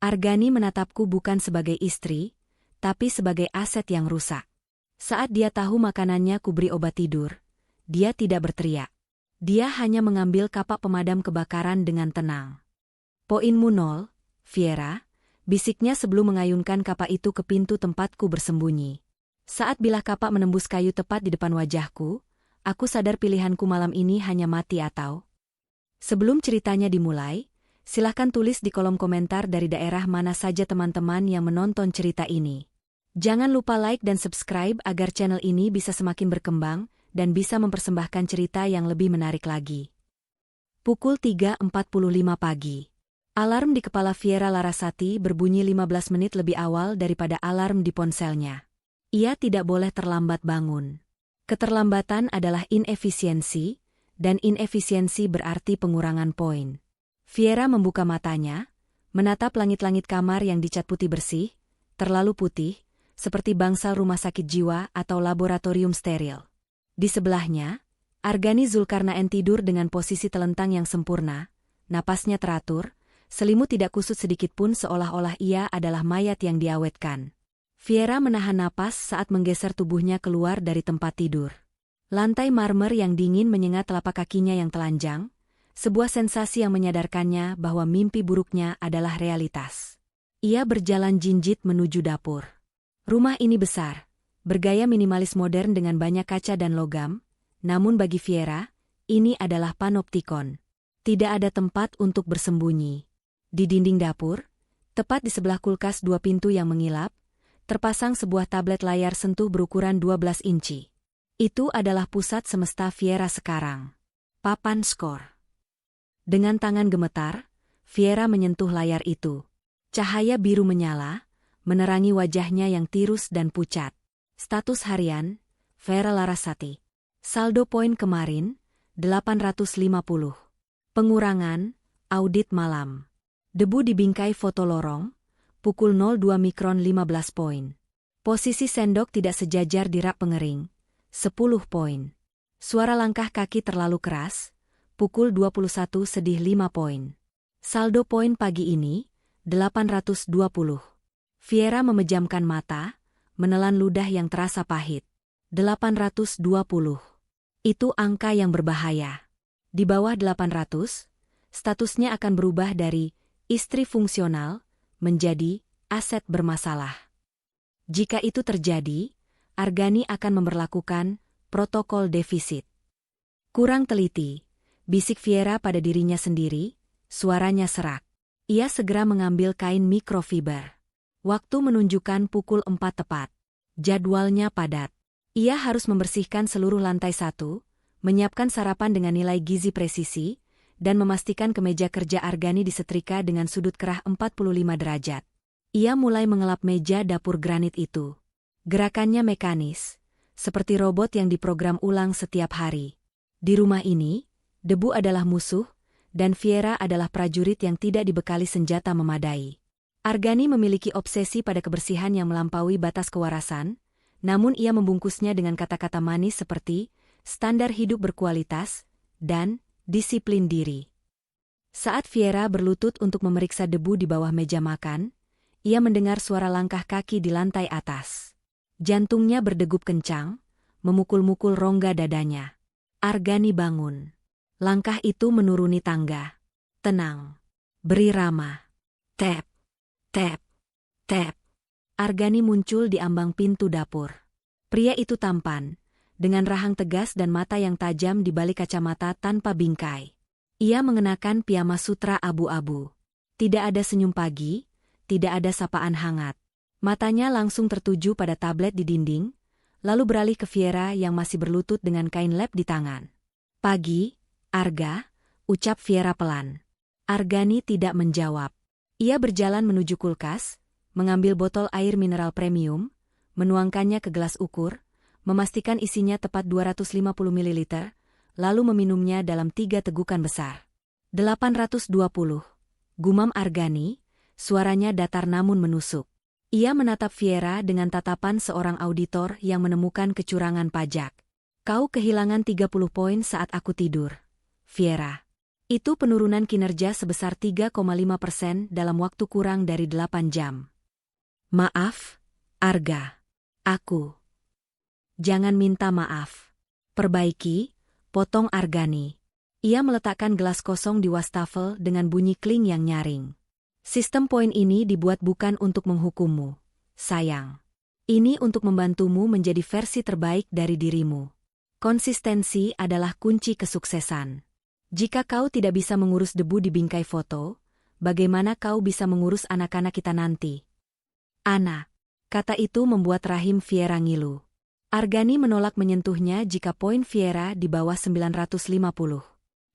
Argani menatapku bukan sebagai istri, tapi sebagai aset yang rusak. Saat dia tahu makanannya kuberi obat tidur, dia tidak berteriak. Dia hanya mengambil kapak pemadam kebakaran dengan tenang. Poinmu 0, Fiera, bisiknya sebelum mengayunkan kapak itu ke pintu tempatku bersembunyi. Saat bilah kapak menembus kayu tepat di depan wajahku, aku sadar pilihanku malam ini hanya mati atau... Sebelum ceritanya dimulai, silahkan tulis di kolom komentar dari daerah mana saja teman-teman yang menonton cerita ini. Jangan lupa like dan subscribe agar channel ini bisa semakin berkembang dan bisa mempersembahkan cerita yang lebih menarik lagi. Pukul 3.45 pagi. Alarm di kepala Fiera Larasati berbunyi 15 menit lebih awal daripada alarm di ponselnya. Ia tidak boleh terlambat bangun. Keterlambatan adalah inefisiensi, dan inefisiensi berarti pengurangan poin. Fiera membuka matanya, menatap langit-langit kamar yang dicat putih bersih, terlalu putih, seperti bangsal rumah sakit jiwa atau laboratorium steril. Di sebelahnya, Argani Zulkarnaen tidur dengan posisi telentang yang sempurna, napasnya teratur, selimut tidak kusut sedikitpun seolah-olah ia adalah mayat yang diawetkan. Fiera menahan napas saat menggeser tubuhnya keluar dari tempat tidur. Lantai marmer yang dingin menyengat telapak kakinya yang telanjang, sebuah sensasi yang menyadarkannya bahwa mimpi buruknya adalah realitas. Ia berjalan jinjit menuju dapur. Rumah ini besar, bergaya minimalis modern dengan banyak kaca dan logam, namun bagi Fiera, ini adalah panoptikon. Tidak ada tempat untuk bersembunyi. Di dinding dapur, tepat di sebelah kulkas 2 pintu yang mengilap, terpasang sebuah tablet layar sentuh berukuran 12 inci. Itu adalah pusat semesta Fiera sekarang. Papan skor. Dengan tangan gemetar, Fiera menyentuh layar itu. Cahaya biru menyala, menerangi wajahnya yang tirus dan pucat. Status harian, Fiera Larasati. Saldo poin kemarin, 850. Pengurangan, audit malam. Debu di bingkai foto lorong, pukul 02 mikron 15 poin. Posisi sendok tidak sejajar di rak pengering, 10 poin. Suara langkah kaki terlalu keras, pukul 21 sedih 5 poin. Saldo poin pagi ini, 820. Fiera memejamkan mata, menelan ludah yang terasa pahit. 820. Itu angka yang berbahaya. Di bawah 800, statusnya akan berubah dari istri fungsional menjadi aset bermasalah. Jika itu terjadi, Argani akan memberlakukan protokol defisit. Kurang teliti, bisik Fiera pada dirinya sendiri, suaranya serak. Ia segera mengambil kain mikrofiber. Waktu menunjukkan pukul 4 tepat. Jadwalnya padat. Ia harus membersihkan seluruh lantai 1, menyiapkan sarapan dengan nilai gizi presisi, dan memastikan kemeja kerja Argani disetrika dengan sudut kerah 45 derajat. Ia mulai mengelap meja dapur granit itu. Gerakannya mekanis, seperti robot yang diprogram ulang setiap hari. Di rumah ini, debu adalah musuh, dan Fiera adalah prajurit yang tidak dibekali senjata memadai. Argani memiliki obsesi pada kebersihan yang melampaui batas kewarasan, namun ia membungkusnya dengan kata-kata manis seperti standar hidup berkualitas dan disiplin diri. Saat Fiera berlutut untuk memeriksa debu di bawah meja makan, ia mendengar suara langkah kaki di lantai atas. Jantungnya berdegup kencang, memukul-mukul rongga dadanya. Argani bangun. Langkah itu menuruni tangga. Tenang. Beri ramah. Tap, tap, tap. Argani muncul di ambang pintu dapur. Pria itu tampan, dengan rahang tegas dan mata yang tajam di balik kacamata tanpa bingkai. Ia mengenakan piyama sutra abu-abu. Tidak ada senyum pagi, tidak ada sapaan hangat. Matanya langsung tertuju pada tablet di dinding, lalu beralih ke Fiera yang masih berlutut dengan kain lap di tangan. Pagi, Arga, ucap Fiera pelan. Argani tidak menjawab. Ia berjalan menuju kulkas, mengambil botol air mineral premium, menuangkannya ke gelas ukur, memastikan isinya tepat 250 ml, lalu meminumnya dalam 3 tegukan besar. 820. Gumam Argani, suaranya datar namun menusuk. Ia menatap Fiera dengan tatapan seorang auditor yang menemukan kecurangan pajak. Kau kehilangan 30 poin saat aku tidur, Fiera. Itu penurunan kinerja sebesar 3,5% dalam waktu kurang dari 8 jam. Maaf, Arga. Aku. Jangan minta maaf. Perbaiki, potong Argani. Ia meletakkan gelas kosong di wastafel dengan bunyi kling yang nyaring. Sistem poin ini dibuat bukan untuk menghukummu, sayang. Ini untuk membantumu menjadi versi terbaik dari dirimu. Konsistensi adalah kunci kesuksesan. Jika kau tidak bisa mengurus debu di bingkai foto, bagaimana kau bisa mengurus anak-anak kita nanti? Ana. Kata itu membuat rahim Fiera ngilu. Argani menolak menyentuhnya jika poin Fiera di bawah 950.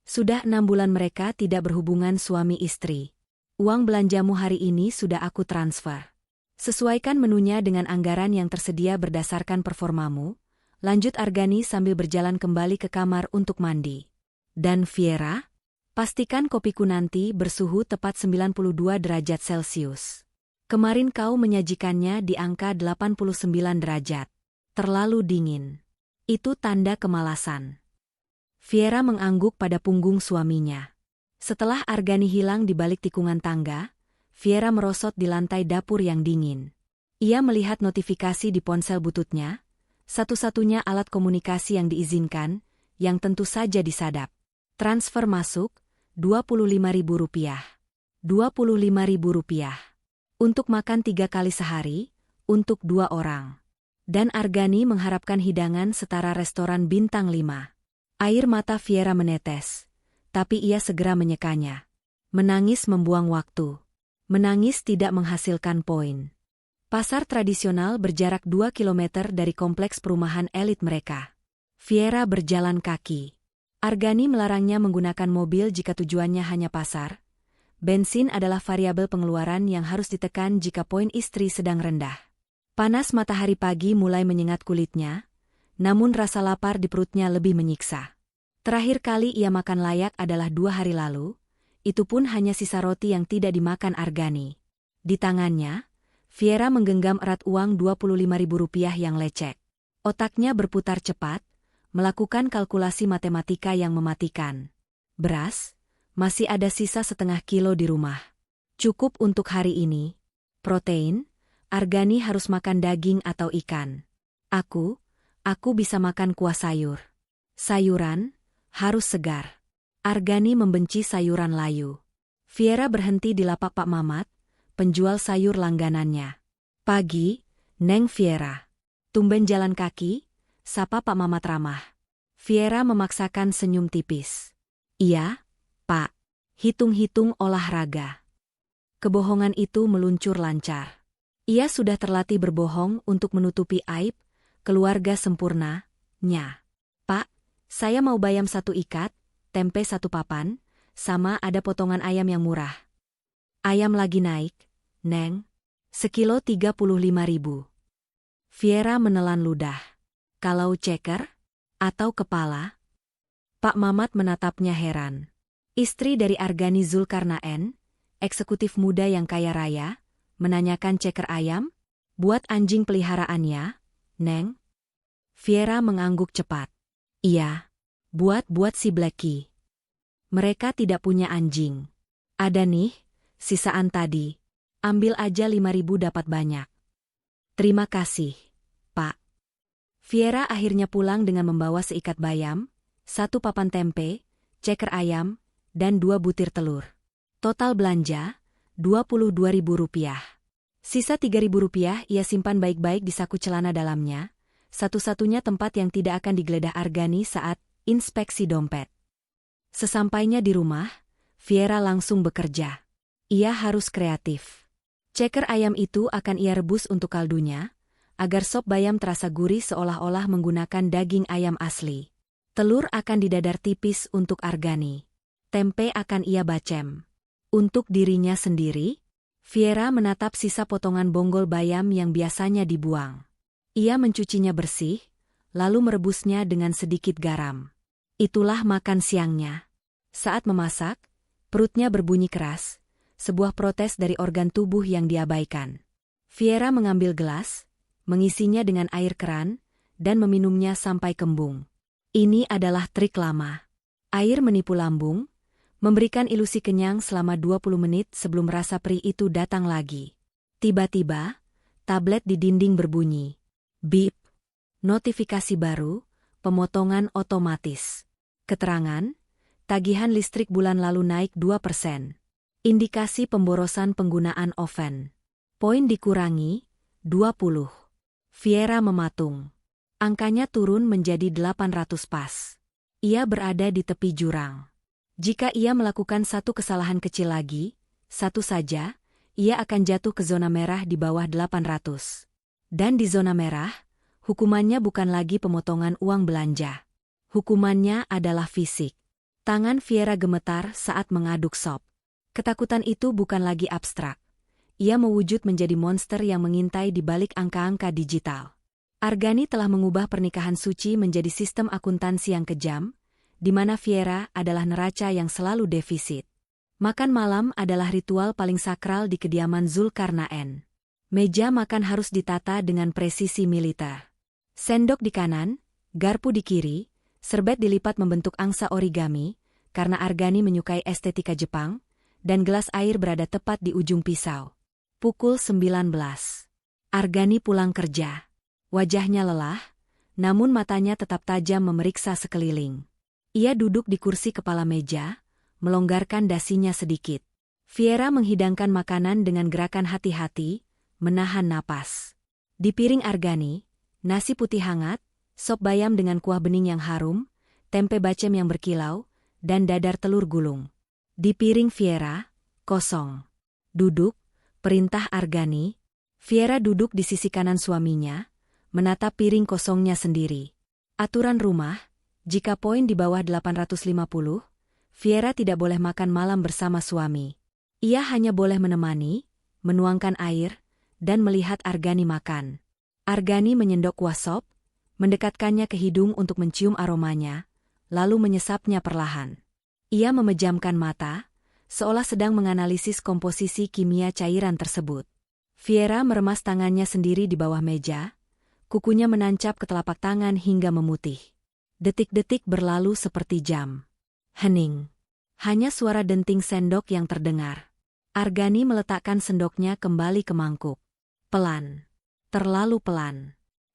Sudah 6 bulan mereka tidak berhubungan suami istri. Uang belanjamu hari ini sudah aku transfer. Sesuaikan menunya dengan anggaran yang tersedia berdasarkan performamu, lanjut Argani sambil berjalan kembali ke kamar untuk mandi. Dan Fiera, pastikan kopiku nanti bersuhu tepat 92 derajat Celcius. Kemarin kau menyajikannya di angka 89 derajat. Terlalu dingin. Itu tanda kemalasan. Fiera mengangguk pada punggung suaminya. Setelah Argani hilang di balik tikungan tangga, Fiera merosot di lantai dapur yang dingin. Ia melihat notifikasi di ponsel bututnya, satu-satunya alat komunikasi yang diizinkan, yang tentu saja disadap. Transfer masuk, Rp25.000. Rp25.000. Untuk makan 3 kali sehari, untuk 2 orang. Dan Argani mengharapkan hidangan setara restoran bintang 5. Air mata Fiera menetes, tapi ia segera menyekanya. Menangis membuang waktu. Menangis tidak menghasilkan poin. Pasar tradisional berjarak 2 km dari kompleks perumahan elit mereka. Fiera berjalan kaki. Argani melarangnya menggunakan mobil jika tujuannya hanya pasar. Bensin adalah variabel pengeluaran yang harus ditekan jika poin istri sedang rendah. Panas matahari pagi mulai menyengat kulitnya, namun rasa lapar di perutnya lebih menyiksa. Terakhir kali ia makan layak adalah 2 hari lalu, itu pun hanya sisa roti yang tidak dimakan Argani. Di tangannya, Fiera menggenggam erat uang Rp25.000 yang lecek. Otaknya berputar cepat, melakukan kalkulasi matematika yang mematikan. Beras, masih ada sisa setengah kilo di rumah. Cukup untuk hari ini. Protein, Argani harus makan daging atau ikan. Aku bisa makan kuah sayur. Sayuran, harus segar. Argani membenci sayuran layu. Fiera berhenti di lapak Pak Mamat, penjual sayur langganannya. Pagi, Neng Fiera. Tumben jalan kaki, sapa Pak Mamat ramah. Fiera memaksakan senyum tipis. Iya, Pak. Hitung-hitung olahraga. Kebohongan itu meluncur lancar. Ia sudah terlatih berbohong untuk menutupi aib, keluarga sempurna, nya. Pak, saya mau bayam 1 ikat, tempe 1 papan, sama ada potongan ayam yang murah. Ayam lagi naik, Neng. Sekilo 35.000. Fiera menelan ludah. Kalau ceker? Atau kepala? Pak Mamat menatapnya heran. Istri dari Argani Zulkarnaen, eksekutif muda yang kaya raya, menanyakan ceker ayam? Buat anjing peliharaannya, Neng? Fiera mengangguk cepat. Iya, buat si Blacky. Mereka tidak punya anjing. Ada nih, sisaan tadi. Ambil aja 5.000 dapat banyak. Terima kasih, Pak. Fiera akhirnya pulang dengan membawa seikat bayam, 1 papan tempe, ceker ayam, dan 2 butir telur. Total belanja, Rp22.000. Sisa Rp3.000 ia simpan baik-baik di saku celana dalamnya, satu-satunya tempat yang tidak akan digeledah Argani saat inspeksi dompet. Sesampainya di rumah, Fiera langsung bekerja. Ia harus kreatif. Ceker ayam itu akan ia rebus untuk kaldunya, agar sop bayam terasa gurih seolah-olah menggunakan daging ayam asli. Telur akan didadar tipis untuk Argani. Tempe akan ia bacem. Untuk dirinya sendiri, Fiera menatap sisa potongan bonggol bayam yang biasanya dibuang. Ia mencucinya bersih, lalu merebusnya dengan sedikit garam. Itulah makan siangnya. Saat memasak, perutnya berbunyi keras, sebuah protes dari organ tubuh yang diabaikan. Fiera mengambil gelas, mengisinya dengan air keran, dan meminumnya sampai kembung. Ini adalah trik lama. Air menipu lambung, memberikan ilusi kenyang selama 20 menit sebelum rasa perih itu datang lagi. Tiba-tiba, tablet di dinding berbunyi. Bip. Notifikasi baru, pemotongan otomatis. Keterangan, tagihan listrik bulan lalu naik 2%. Indikasi pemborosan penggunaan oven. Poin dikurangi, 20. Viera mematung. Angkanya turun menjadi 800 pas. Ia berada di tepi jurang. Jika ia melakukan satu kesalahan kecil lagi, satu saja, ia akan jatuh ke zona merah di bawah 800. Dan di zona merah, hukumannya bukan lagi pemotongan uang belanja. Hukumannya adalah fisik. Tangan Viera gemetar saat mengaduk sop. Ketakutan itu bukan lagi abstrak. Ia mewujud menjadi monster yang mengintai di balik angka-angka digital. Argani telah mengubah pernikahan suci menjadi sistem akuntansi yang kejam, di mana Viera adalah neraca yang selalu defisit. Makan malam adalah ritual paling sakral di kediaman Zulkarnaen. Meja makan harus ditata dengan presisi militer. Sendok di kanan, garpu di kiri, serbet dilipat membentuk angsa origami, karena Argani menyukai estetika Jepang, dan gelas air berada tepat di ujung pisau. Pukul 19. Argani pulang kerja. Wajahnya lelah, namun matanya tetap tajam memeriksa sekeliling. Ia duduk di kursi kepala meja, melonggarkan dasinya sedikit. Viera menghidangkan makanan dengan gerakan hati-hati, menahan napas. Di piring Argani, nasi putih hangat, sop bayam dengan kuah bening yang harum, tempe bacem yang berkilau, dan dadar telur gulung. Di piring Viera, kosong. Duduk, perintah Argani. Viera duduk di sisi kanan suaminya, menatap piring kosongnya sendiri. Aturan rumah, jika poin di bawah 850, Viera tidak boleh makan malam bersama suami. Ia hanya boleh menemani, menuangkan air, dan melihat Argani makan. Argani menyendok kuah sop, mendekatkannya ke hidung untuk mencium aromanya, lalu menyesapnya perlahan. Ia memejamkan mata, seolah sedang menganalisis komposisi kimia cairan tersebut. Viera meremas tangannya sendiri di bawah meja, kukunya menancap ke telapak tangan hingga memutih. Detik-detik berlalu seperti jam. Hening. Hanya suara denting sendok yang terdengar. Argani meletakkan sendoknya kembali ke mangkuk. Pelan. Terlalu pelan.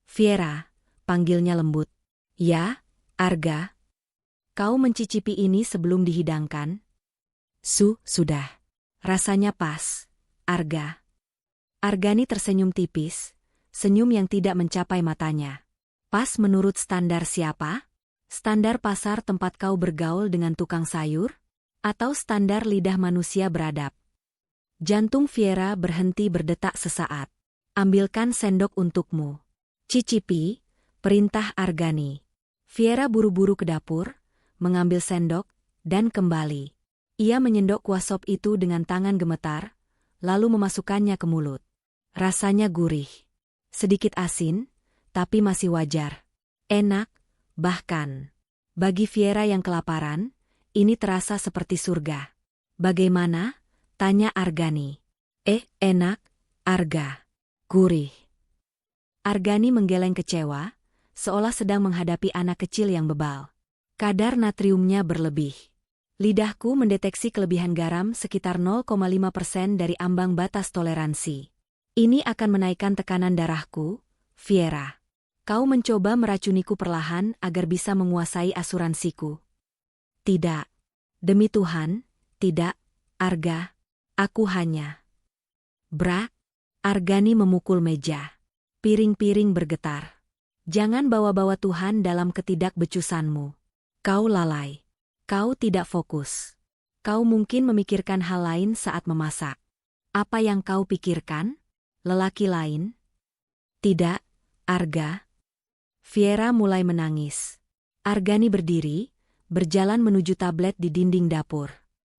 Viera, panggilnya lembut. Ya, Arga. Kau mencicipi ini sebelum dihidangkan? Sudah. Rasanya pas, Arga. Argani tersenyum tipis, senyum yang tidak mencapai matanya. Pas menurut standar siapa? Standar pasar tempat kau bergaul dengan tukang sayur? Atau standar lidah manusia beradab? Jantung Viera berhenti berdetak sesaat. Ambilkan sendok untukmu. Cicipi, perintah Argani. Viera buru-buru ke dapur, mengambil sendok, dan kembali. Ia menyendok kuah sop itu dengan tangan gemetar, lalu memasukkannya ke mulut. Rasanya gurih. Sedikit asin, tapi masih wajar. Enak, bahkan. Bagi Viera yang kelaparan, ini terasa seperti surga. Bagaimana? Tanya Argani. Enak, Arga. Gurih. Argani menggeleng kecewa, seolah sedang menghadapi anak kecil yang bebal. Kadar natriumnya berlebih. Lidahku mendeteksi kelebihan garam sekitar 0,5% dari ambang batas toleransi. Ini akan menaikkan tekanan darahku, Viera. Kau mencoba meracuniku perlahan agar bisa menguasai asuransiku. Tidak. Demi Tuhan, tidak, Arga. Aku hanya... Brak. Argani memukul meja. Piring-piring bergetar. Jangan bawa-bawa Tuhan dalam ketidakbecusanmu. Kau lalai. Kau tidak fokus. Kau mungkin memikirkan hal lain saat memasak. Apa yang kau pikirkan? Lelaki lain? Tidak, Arga. Viera mulai menangis. Argani berdiri, berjalan menuju tablet di dinding dapur.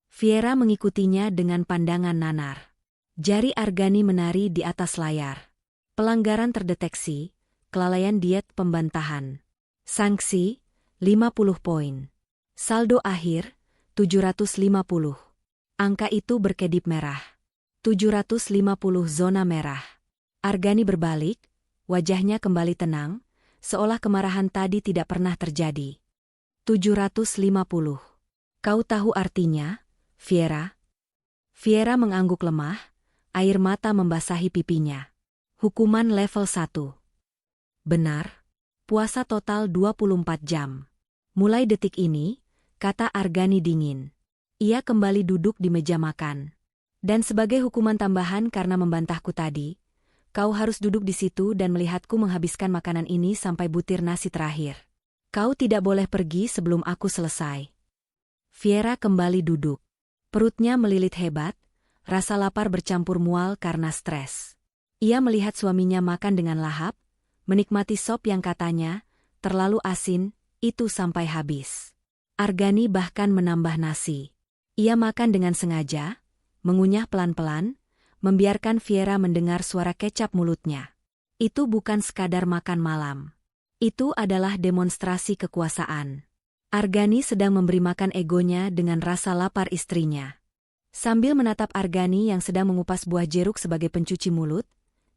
Viera mengikutinya dengan pandangan nanar. Jari Argani menari di atas layar. Pelanggaran terdeteksi, kelalaian diet pembantahan. Sanksi, 50 poin. Saldo akhir, 750. Angka itu berkedip merah. 750 zona merah. Argani berbalik, wajahnya kembali tenang, seolah kemarahan tadi tidak pernah terjadi. 750. Kau tahu artinya, Fiera? Fiera mengangguk lemah, air mata membasahi pipinya. Hukuman level 1. Benar. Puasa total 24 jam. Mulai detik ini, kata Argani dingin. Ia kembali duduk di meja makan. Dan sebagai hukuman tambahan karena membantahku tadi, kau harus duduk di situ dan melihatku menghabiskan makanan ini sampai butir nasi terakhir. Kau tidak boleh pergi sebelum aku selesai. Fiera kembali duduk. Perutnya melilit hebat, rasa lapar bercampur mual karena stres. Ia melihat suaminya makan dengan lahap, menikmati sop yang katanya terlalu asin, itu sampai habis. Argani bahkan menambah nasi. Ia makan dengan sengaja, mengunyah pelan-pelan, membiarkan Fiera mendengar suara kecap mulutnya. Itu bukan sekadar makan malam. Itu adalah demonstrasi kekuasaan. Argani sedang memberi makan egonya dengan rasa lapar istrinya. Sambil menatap Argani yang sedang mengupas buah jeruk sebagai pencuci mulut,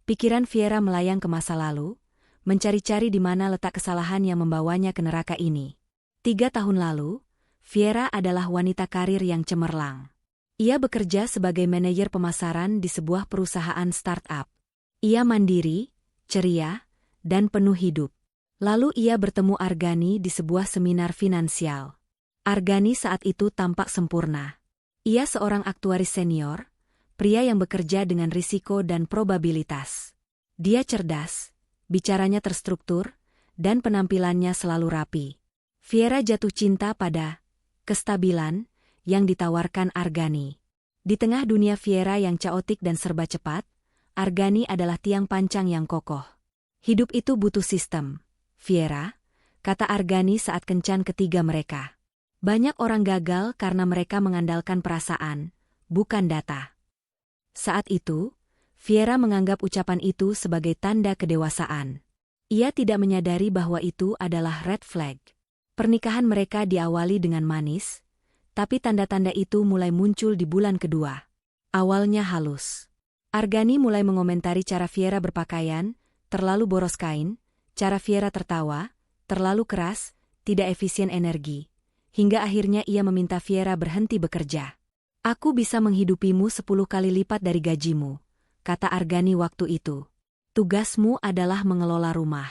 pikiran Fiera melayang ke masa lalu, mencari-cari di mana letak kesalahan yang membawanya ke neraka ini. 3 tahun lalu, Fiera adalah wanita karir yang cemerlang. Ia bekerja sebagai manajer pemasaran di sebuah perusahaan startup. Ia mandiri, ceria, dan penuh hidup. Lalu ia bertemu Argani di sebuah seminar finansial. Argani saat itu tampak sempurna. Ia seorang aktuaris senior, pria yang bekerja dengan risiko dan probabilitas. Dia cerdas, bicaranya terstruktur, dan penampilannya selalu rapi. Fiera jatuh cinta pada kestabilan yang ditawarkan Argani. Di tengah dunia Fiera yang kaotik dan serba cepat, Argani adalah tiang pancang yang kokoh. Hidup itu butuh sistem. Fiera, kata Argani saat kencan ketiga mereka. Banyak orang gagal karena mereka mengandalkan perasaan, bukan data. Saat itu, Fiera menganggap ucapan itu sebagai tanda kedewasaan. Ia tidak menyadari bahwa itu adalah red flag. Pernikahan mereka diawali dengan manis, tapi tanda-tanda itu mulai muncul di bulan kedua. Awalnya halus. Argani mulai mengomentari cara Fiera berpakaian, terlalu boros kain, cara Fiera tertawa, terlalu keras, tidak efisien energi, hingga akhirnya ia meminta Fiera berhenti bekerja. Aku bisa menghidupimu 10 kali lipat dari gajimu, kata Argani waktu itu. Tugasmu adalah mengelola rumah.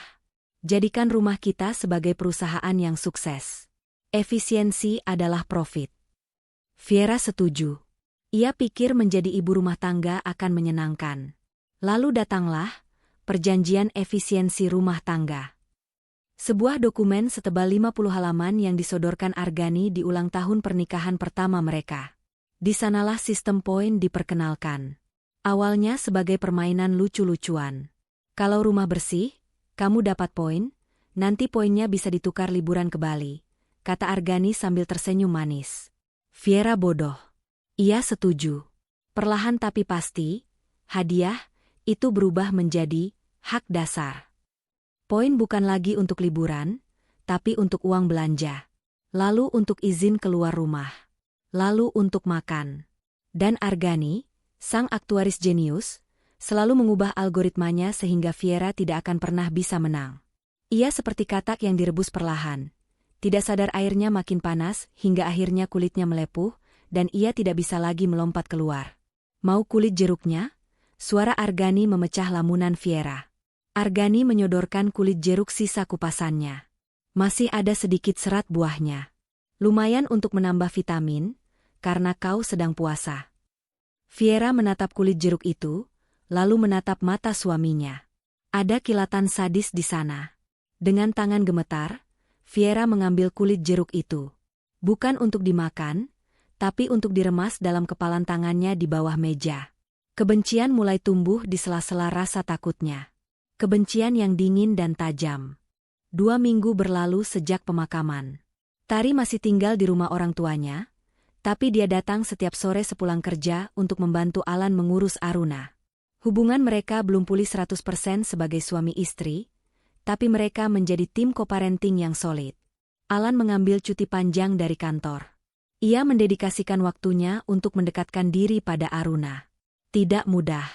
Jadikan rumah kita sebagai perusahaan yang sukses. Efisiensi adalah profit. Fiera setuju. Ia pikir menjadi ibu rumah tangga akan menyenangkan. Lalu datanglah perjanjian efisiensi rumah tangga. Sebuah dokumen setebal 50 halaman yang disodorkan Argani di ulang tahun pernikahan pertama mereka. Di sanalah sistem poin diperkenalkan. Awalnya sebagai permainan lucu-lucuan. Kalau rumah bersih, kamu dapat poin, nanti poinnya bisa ditukar liburan ke Bali, kata Argani sambil tersenyum manis. Fiera bodoh. Ia setuju. Perlahan tapi pasti, hadiah itu berubah menjadi hak dasar. Poin bukan lagi untuk liburan, tapi untuk uang belanja. Lalu untuk izin keluar rumah. Lalu untuk makan. Dan Argani, sang aktuaris jenius, selalu mengubah algoritmanya sehingga Fiera tidak akan pernah bisa menang. Ia seperti katak yang direbus perlahan. Tidak sadar airnya makin panas hingga akhirnya kulitnya melepuh, dan ia tidak bisa lagi melompat keluar. Mau kulit jeruknya? Suara Argani memecah lamunan Fiera. Argani menyodorkan kulit jeruk sisa kupasannya. Masih ada sedikit serat buahnya. Lumayan untuk menambah vitamin, karena kau sedang puasa. Fiera menatap kulit jeruk itu, lalu menatap mata suaminya. Ada kilatan sadis di sana. Dengan tangan gemetar, Fiera mengambil kulit jeruk itu. Bukan untuk dimakan, tapi untuk diremas dalam kepalan tangannya di bawah meja. Kebencian mulai tumbuh di sela-sela rasa takutnya. Kebencian yang dingin dan tajam. 2 minggu berlalu sejak pemakaman. Tari masih tinggal di rumah orang tuanya, tapi dia datang setiap sore sepulang kerja untuk membantu Alan mengurus Aruna. Hubungan mereka belum pulih 100% sebagai suami istri, tapi mereka menjadi tim co-parenting yang solid. Alan mengambil cuti panjang dari kantor. Ia mendedikasikan waktunya untuk mendekatkan diri pada Aruna. Tidak mudah.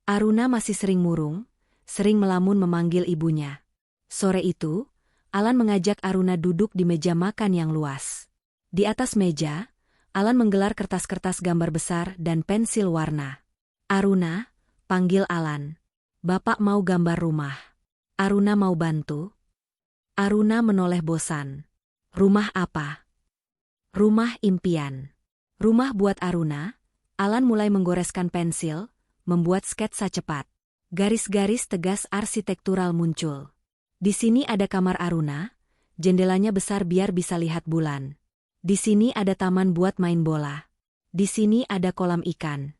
Aruna masih sering murung, sering melamun memanggil ibunya. Sore itu, Alan mengajak Aruna duduk di meja makan yang luas. Di atas meja, Alan menggelar kertas-kertas gambar besar dan pensil warna. Aruna, panggil Alan. Bapak mau gambar rumah. Aruna mau bantu? Aruna menoleh bosan. Rumah apa? Rumah impian. Rumah buat Aruna. Alan mulai menggoreskan pensil, membuat sketsa cepat. Garis-garis tegas arsitektural muncul. Di sini ada kamar Aruna, jendelanya besar biar bisa lihat bulan. Di sini ada taman buat main bola. Di sini ada kolam ikan.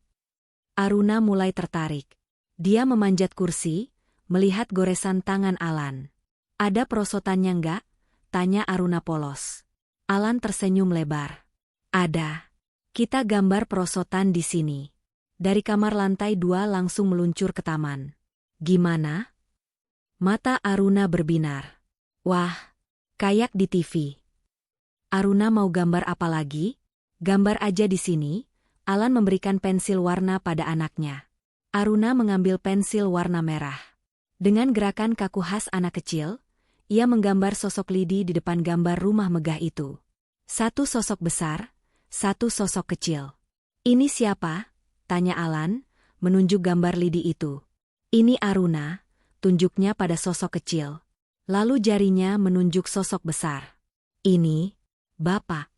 Aruna mulai tertarik. Dia memanjat kursi, melihat goresan tangan Alan. Ada perosotannya enggak? Tanya Aruna polos. Alan tersenyum lebar. Ada. Kita gambar perosotan di sini. Dari kamar lantai 2 langsung meluncur ke taman. Gimana? Mata Aruna berbinar. Wah, kayak di TV. Aruna mau gambar apa lagi? Gambar aja di sini. Alan memberikan pensil warna pada anaknya. Aruna mengambil pensil warna merah. Dengan gerakan kaku khas anak kecil, ia menggambar sosok lidi di depan gambar rumah megah itu. Satu sosok besar, satu sosok kecil. Ini siapa? Tanya Alan, menunjuk gambar lidi itu. Ini Aruna, tunjuknya pada sosok kecil. Lalu jarinya menunjuk sosok besar. Ini, Bapak.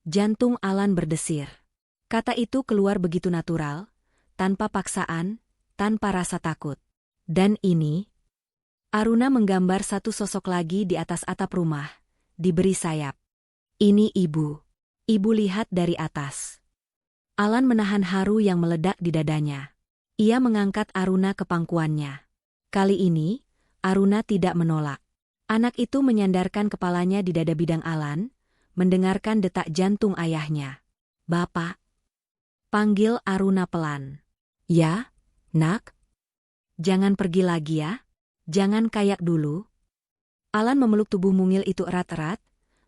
Jantung Alan berdesir. Kata itu keluar begitu natural, tanpa paksaan, tanpa rasa takut. Dan ini, Aruna menggambar satu sosok lagi di atas atap rumah, diberi sayap. Ini ibu. Ibu lihat dari atas. Alan menahan haru yang meledak di dadanya. Ia mengangkat Aruna ke pangkuannya. Kali ini, Aruna tidak menolak. Anak itu menyandarkan kepalanya di dada bidang Alan, mendengarkan detak jantung ayahnya. Bapak. Panggil Aruna pelan. Ya, nak? Jangan pergi lagi ya. Jangan kayak dulu. Alan memeluk tubuh mungil itu erat-erat,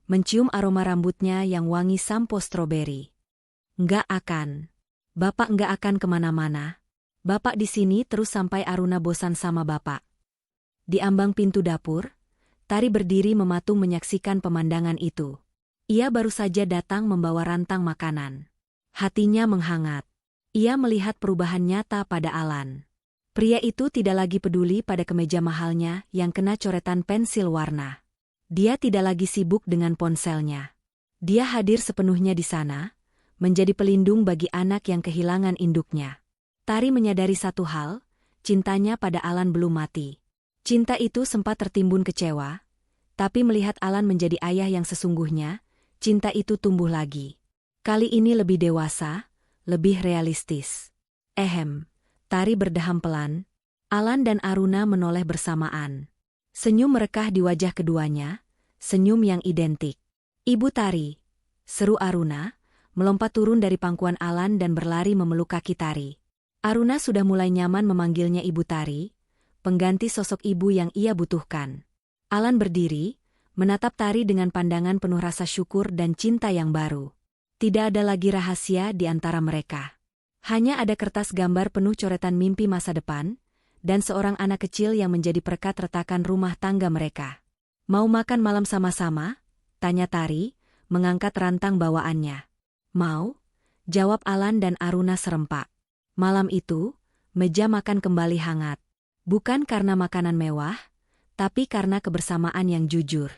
mencium aroma rambutnya yang wangi sampo stroberi. Nggak akan. Bapak nggak akan kemana-mana. Bapak di sini terus sampai Aruna bosan sama Bapak. Di ambang pintu dapur, Tari berdiri mematung menyaksikan pemandangan itu. Ia baru saja datang membawa rantang makanan. Hatinya menghangat. Ia melihat perubahan nyata pada Alan. Pria itu tidak lagi peduli pada kemeja mahalnya yang kena coretan pensil warna. Dia tidak lagi sibuk dengan ponselnya. Dia hadir sepenuhnya di sana, menjadi pelindung bagi anak yang kehilangan induknya. Tari menyadari satu hal, cintanya pada Alan belum mati. Cinta itu sempat tertimbun kecewa, tapi melihat Alan menjadi ayah yang sesungguhnya, cinta itu tumbuh lagi. Kali ini lebih dewasa, lebih realistis. Tari berdeham pelan. Alan dan Aruna menoleh bersamaan. Senyum merekah di wajah keduanya, senyum yang identik. Ibu Tari, seru Aruna, melompat turun dari pangkuan Alan dan berlari memeluk kaki Tari. Aruna sudah mulai nyaman memanggilnya Ibu Tari, pengganti sosok ibu yang ia butuhkan. Alan berdiri, menatap Tari dengan pandangan penuh rasa syukur dan cinta yang baru. Tidak ada lagi rahasia di antara mereka. Hanya ada kertas gambar penuh coretan mimpi masa depan, dan seorang anak kecil yang menjadi perekat retakan rumah tangga mereka. Mau makan malam sama-sama? Tanya Tari, mengangkat rantang bawaannya. Mau? Jawab Alan dan Aruna serempak. Malam itu, meja makan kembali hangat. Bukan karena makanan mewah, tapi karena kebersamaan yang jujur.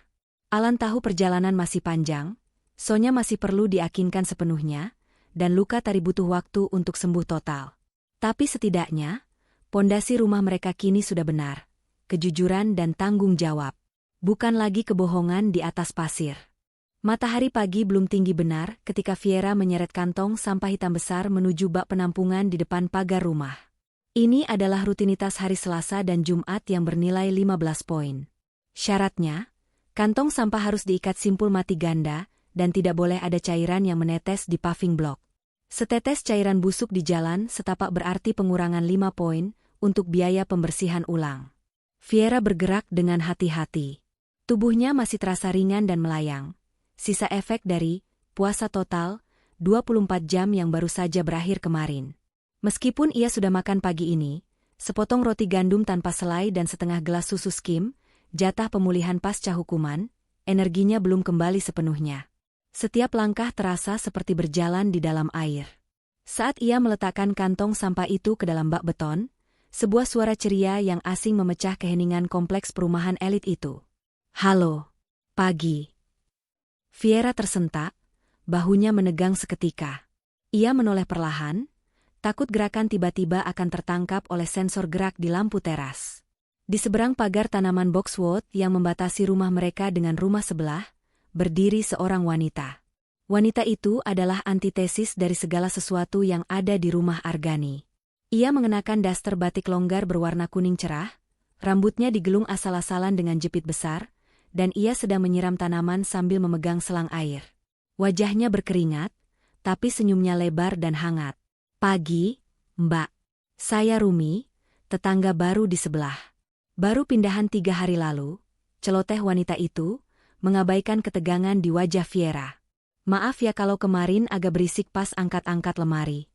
Alan tahu perjalanan masih panjang, Sonya masih perlu diyakinkan sepenuhnya, dan luka Tari butuh waktu untuk sembuh total. Tapi setidaknya, pondasi rumah mereka kini sudah benar. Kejujuran dan tanggung jawab. Bukan lagi kebohongan di atas pasir. Matahari pagi belum tinggi benar ketika Viera menyeret kantong sampah hitam besar menuju bak penampungan di depan pagar rumah. Ini adalah rutinitas hari Selasa dan Jumat yang bernilai 15 poin. Syaratnya, kantong sampah harus diikat simpul mati ganda, dan tidak boleh ada cairan yang menetes di paving block. Setetes cairan busuk di jalan setapak berarti pengurangan 5 poin untuk biaya pembersihan ulang. Viera bergerak dengan hati-hati. Tubuhnya masih terasa ringan dan melayang. Sisa efek dari puasa total 24 jam yang baru saja berakhir kemarin. Meskipun ia sudah makan pagi ini, sepotong roti gandum tanpa selai dan setengah gelas susu skim, jatah pemulihan pasca hukuman, energinya belum kembali sepenuhnya. Setiap langkah terasa seperti berjalan di dalam air. Saat ia meletakkan kantong sampah itu ke dalam bak beton, sebuah suara ceria yang asing memecah keheningan kompleks perumahan elit itu. "Halo, pagi." Fiera tersentak, bahunya menegang seketika. Ia menoleh perlahan, takut gerakan tiba-tiba akan tertangkap oleh sensor gerak di lampu teras. Di seberang pagar tanaman boxwood yang membatasi rumah mereka dengan rumah sebelah, berdiri seorang wanita. Wanita itu adalah antitesis dari segala sesuatu yang ada di rumah Argani. Ia mengenakan daster batik longgar berwarna kuning cerah, rambutnya digelung asal-asalan dengan jepit besar, dan ia sedang menyiram tanaman sambil memegang selang air. Wajahnya berkeringat, tapi senyumnya lebar dan hangat. "Pagi, Mbak. Saya Rumi, tetangga baru di sebelah. Baru pindahan 3 hari lalu," celoteh wanita itu, mengabaikan ketegangan di wajah Fiera. "Maaf ya kalau kemarin agak berisik pas angkat-angkat lemari."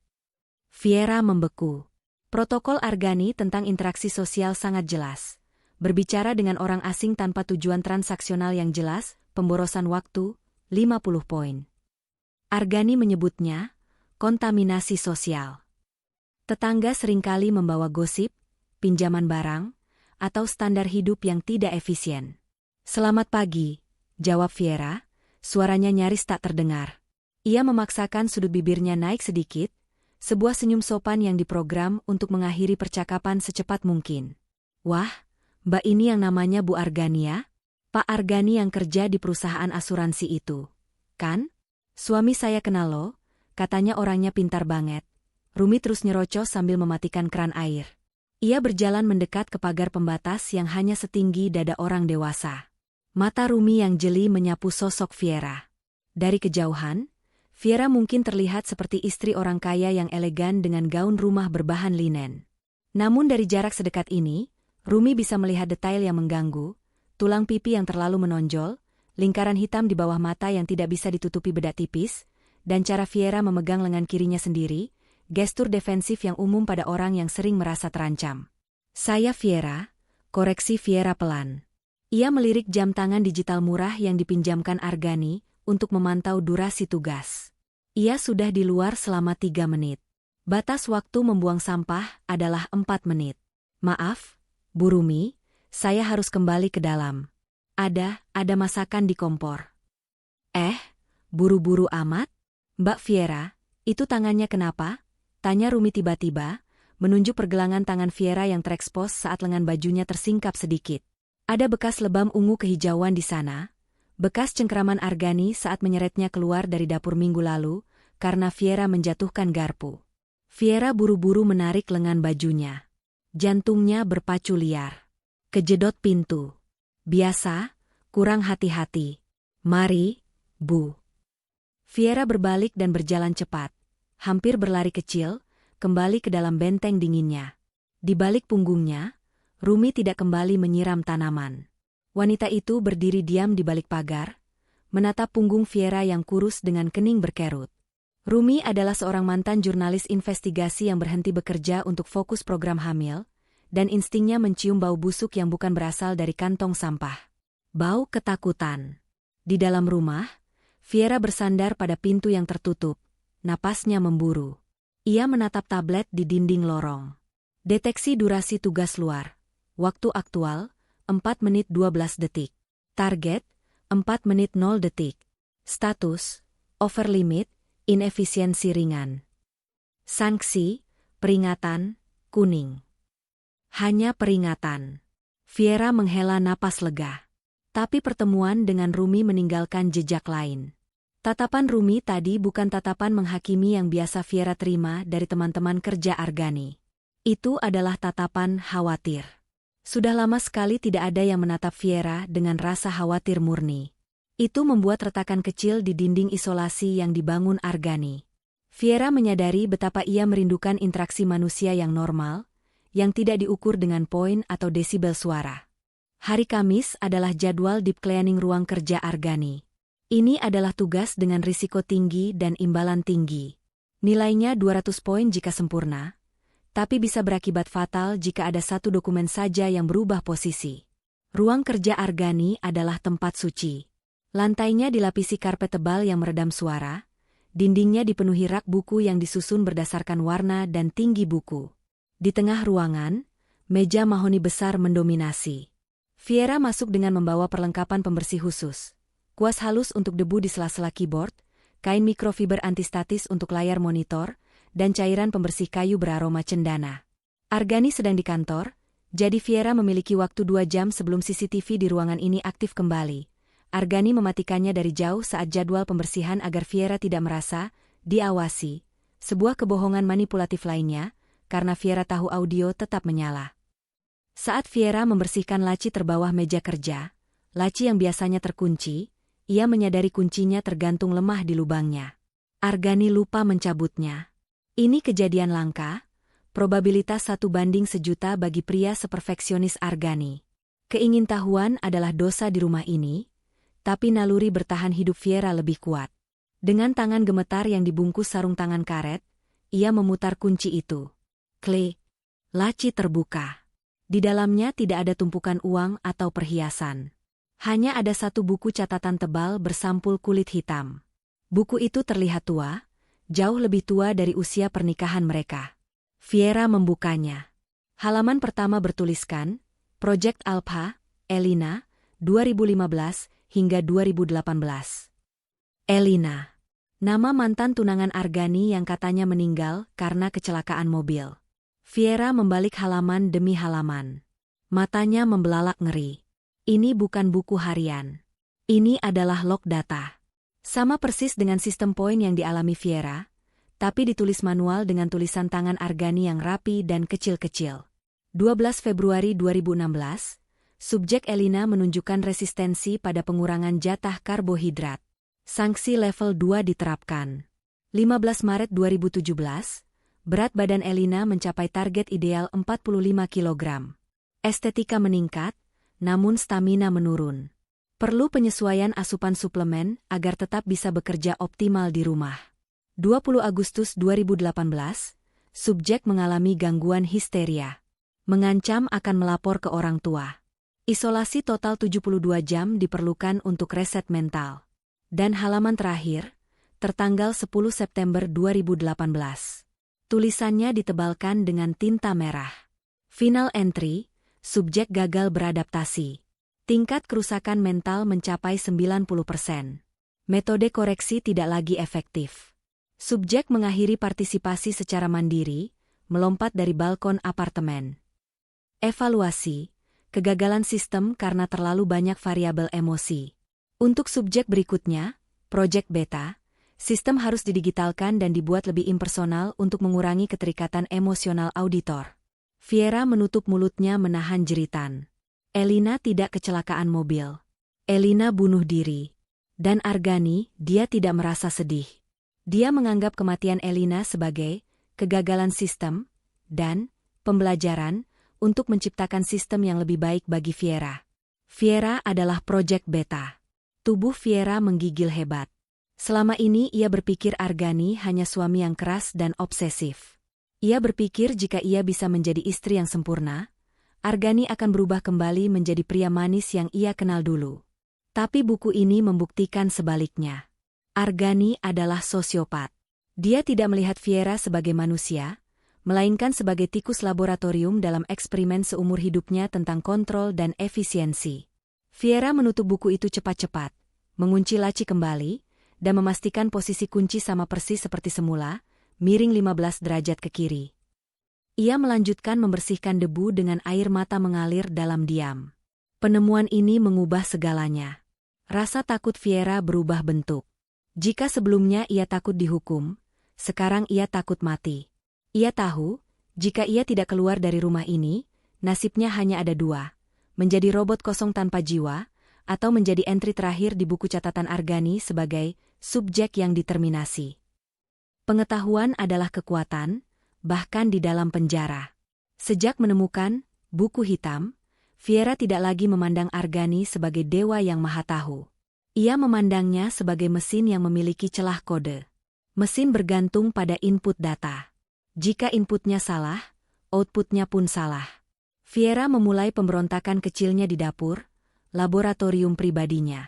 Fiera membeku. Protokol Argani tentang interaksi sosial sangat jelas. Berbicara dengan orang asing tanpa tujuan transaksional yang jelas, pemborosan waktu, 50 poin. Argani menyebutnya kontaminasi sosial. Tetangga seringkali membawa gosip, pinjaman barang, atau standar hidup yang tidak efisien. "Selamat pagi," jawab Fiera, suaranya nyaris tak terdengar. Ia memaksakan sudut bibirnya naik sedikit, sebuah senyum sopan yang diprogram untuk mengakhiri percakapan secepat mungkin. "Wah, Mbak ini yang namanya Bu Argani ya? Pak Argani yang kerja di perusahaan asuransi itu, kan? Suami saya kenal lo, katanya orangnya pintar banget." Rumi terus nyerocos sambil mematikan keran air. Ia berjalan mendekat ke pagar pembatas yang hanya setinggi dada orang dewasa. Mata Rumi yang jeli menyapu sosok Fiera. Dari kejauhan, Fiera mungkin terlihat seperti istri orang kaya yang elegan dengan gaun rumah berbahan linen. Namun dari jarak sedekat ini, Rumi bisa melihat detail yang mengganggu, tulang pipi yang terlalu menonjol, lingkaran hitam di bawah mata yang tidak bisa ditutupi bedak tipis, dan cara Fiera memegang lengan kirinya sendiri, gestur defensif yang umum pada orang yang sering merasa terancam. "Saya Fiera," koreksi Fiera pelan. Ia melirik jam tangan digital murah yang dipinjamkan Argani untuk memantau durasi tugas. Ia sudah di luar selama 3 menit. Batas waktu membuang sampah adalah 4 menit. "Maaf, Bu Rumi, saya harus kembali ke dalam. Ada masakan di kompor." Buru-buru amat? Mbak Fiera, itu tangannya kenapa?" tanya Rumi tiba-tiba, menunjuk pergelangan tangan Fiera yang terekspos saat lengan bajunya tersingkap sedikit. Ada bekas lebam ungu kehijauan di sana, bekas cengkeraman Argani saat menyeretnya keluar dari dapur minggu lalu, karena Fiera menjatuhkan garpu. Fiera buru-buru menarik lengan bajunya. Jantungnya berpacu liar. Kejedot pintu. "Biasa, kurang hati-hati. Mari, Bu." Fiera berbalik dan berjalan cepat, hampir berlari kecil, kembali ke dalam benteng dinginnya. Di balik punggungnya, Rumi tidak kembali menyiram tanaman. Wanita itu berdiri diam di balik pagar, menatap punggung Fiera yang kurus dengan kening berkerut. Rumi adalah seorang mantan jurnalis investigasi yang berhenti bekerja untuk fokus program hamil, dan instingnya mencium bau busuk yang bukan berasal dari kantong sampah. Bau ketakutan. Di dalam rumah, Fiera bersandar pada pintu yang tertutup, napasnya memburu. Ia menatap tablet di dinding lorong. Deteksi durasi tugas luar. Waktu aktual, 4 menit 12 detik. Target, 4 menit 0 detik. Status, over limit, inefisiensi ringan. Sanksi, peringatan, kuning. Hanya peringatan. Fiera menghela napas lega. Tapi pertemuan dengan Rumi meninggalkan jejak lain. Tatapan Rumi tadi bukan tatapan menghakimi yang biasa Fiera terima dari teman-teman kerja Argani. Itu adalah tatapan khawatir. Sudah lama sekali tidak ada yang menatap Fiera dengan rasa khawatir murni. Itu membuat retakan kecil di dinding isolasi yang dibangun Argani. Fiera menyadari betapa ia merindukan interaksi manusia yang normal, yang tidak diukur dengan poin atau desibel suara. Hari Kamis adalah jadwal deep cleaning ruang kerja Argani. Ini adalah tugas dengan risiko tinggi dan imbalan tinggi. Nilainya 200 poin jika sempurna, tapi bisa berakibat fatal jika ada satu dokumen saja yang berubah posisi. Ruang kerja Argani adalah tempat suci. Lantainya dilapisi karpet tebal yang meredam suara, dindingnya dipenuhi rak buku yang disusun berdasarkan warna dan tinggi buku. Di tengah ruangan, meja mahoni besar mendominasi. Fiera masuk dengan membawa perlengkapan pembersih khusus. Kuas halus untuk debu di sela-sela keyboard, kain mikrofiber antistatis untuk layar monitor, dan cairan pembersih kayu beraroma cendana. Argani sedang di kantor, jadi Fiera memiliki waktu 2 jam sebelum CCTV di ruangan ini aktif kembali. Argani mematikannya dari jauh saat jadwal pembersihan agar Fiera tidak merasa diawasi. Sebuah kebohongan manipulatif lainnya, karena Fiera tahu audio tetap menyala. Saat Fiera membersihkan laci terbawah meja kerja, laci yang biasanya terkunci, ia menyadari kuncinya tergantung lemah di lubangnya. Argani lupa mencabutnya. Ini kejadian langka, probabilitas 1:1.000.000 bagi pria seperfeksionis Argani. Keingintahuan adalah dosa di rumah ini, tapi naluri bertahan hidup Fiera lebih kuat. Dengan tangan gemetar yang dibungkus sarung tangan karet, ia memutar kunci itu. Klik. Laci terbuka. Di dalamnya tidak ada tumpukan uang atau perhiasan. Hanya ada satu buku catatan tebal bersampul kulit hitam. Buku itu terlihat tua, jauh lebih tua dari usia pernikahan mereka. Fiera membukanya. Halaman pertama bertuliskan, Project Alpha, Elina, 2015 hingga 2018. Elina. Nama mantan tunangan Argani yang katanya meninggal karena kecelakaan mobil. Fiera membalik halaman demi halaman. Matanya membelalak ngeri. Ini bukan buku harian. Ini adalah log data. Sama persis dengan sistem poin yang dialami Fiera, tapi ditulis manual dengan tulisan tangan Argani yang rapi dan kecil-kecil. 12 Februari 2016, subjek Elina menunjukkan resistensi pada pengurangan jatah karbohidrat. Sanksi level 2 diterapkan. 15 Maret 2017, berat badan Elina mencapai target ideal 45 kg. Estetika meningkat, namun stamina menurun. Perlu penyesuaian asupan suplemen agar tetap bisa bekerja optimal di rumah. 20 Agustus 2018, subjek mengalami gangguan histeria. Mengancam akan melapor ke orang tua. Isolasi total 72 jam diperlukan untuk reset mental. Dan halaman terakhir, tertanggal 10 September 2018. Tulisannya ditebalkan dengan tinta merah. Final entry, subjek gagal beradaptasi. Tingkat kerusakan mental mencapai 90%. Metode koreksi tidak lagi efektif. Subjek mengakhiri partisipasi secara mandiri, melompat dari balkon apartemen. Evaluasi, kegagalan sistem karena terlalu banyak variabel emosi. Untuk subjek berikutnya, Project Beta, sistem harus didigitalkan dan dibuat lebih impersonal untuk mengurangi keterikatan emosional auditor. Fiera menutup mulutnya menahan jeritan. Elina tidak kecelakaan mobil. Elina bunuh diri. Dan Argani, dia tidak merasa sedih. Dia menganggap kematian Elina sebagai kegagalan sistem dan pembelajaran untuk menciptakan sistem yang lebih baik bagi Fiera. Fiera adalah Project Beta. Tubuh Fiera menggigil hebat. Selama ini ia berpikir Argani hanya suami yang keras dan obsesif. Ia berpikir jika ia bisa menjadi istri yang sempurna, Argani akan berubah kembali menjadi pria manis yang ia kenal dulu. Tapi buku ini membuktikan sebaliknya. Argani adalah sosiopat. Dia tidak melihat Fiera sebagai manusia, melainkan sebagai tikus laboratorium dalam eksperimen seumur hidupnya tentang kontrol dan efisiensi. Fiera menutup buku itu cepat-cepat, mengunci laci kembali, dan memastikan posisi kunci sama persis seperti semula, miring 15 derajat ke kiri. Ia melanjutkan membersihkan debu dengan air mata mengalir dalam diam. Penemuan ini mengubah segalanya. Rasa takut Fiera berubah bentuk. Jika sebelumnya ia takut dihukum, sekarang ia takut mati. Ia tahu, jika ia tidak keluar dari rumah ini, nasibnya hanya ada dua. Menjadi robot kosong tanpa jiwa, atau menjadi entry terakhir di buku catatan Argani sebagai subjek yang diterminasi. Pengetahuan adalah kekuatan, bahkan di dalam penjara. Sejak menemukan buku hitam, Fiera tidak lagi memandang Argani sebagai dewa yang maha tahu. Ia memandangnya sebagai mesin yang memiliki celah kode. Mesin bergantung pada input data. Jika inputnya salah, outputnya pun salah. Fiera memulai pemberontakan kecilnya di dapur, laboratorium pribadinya.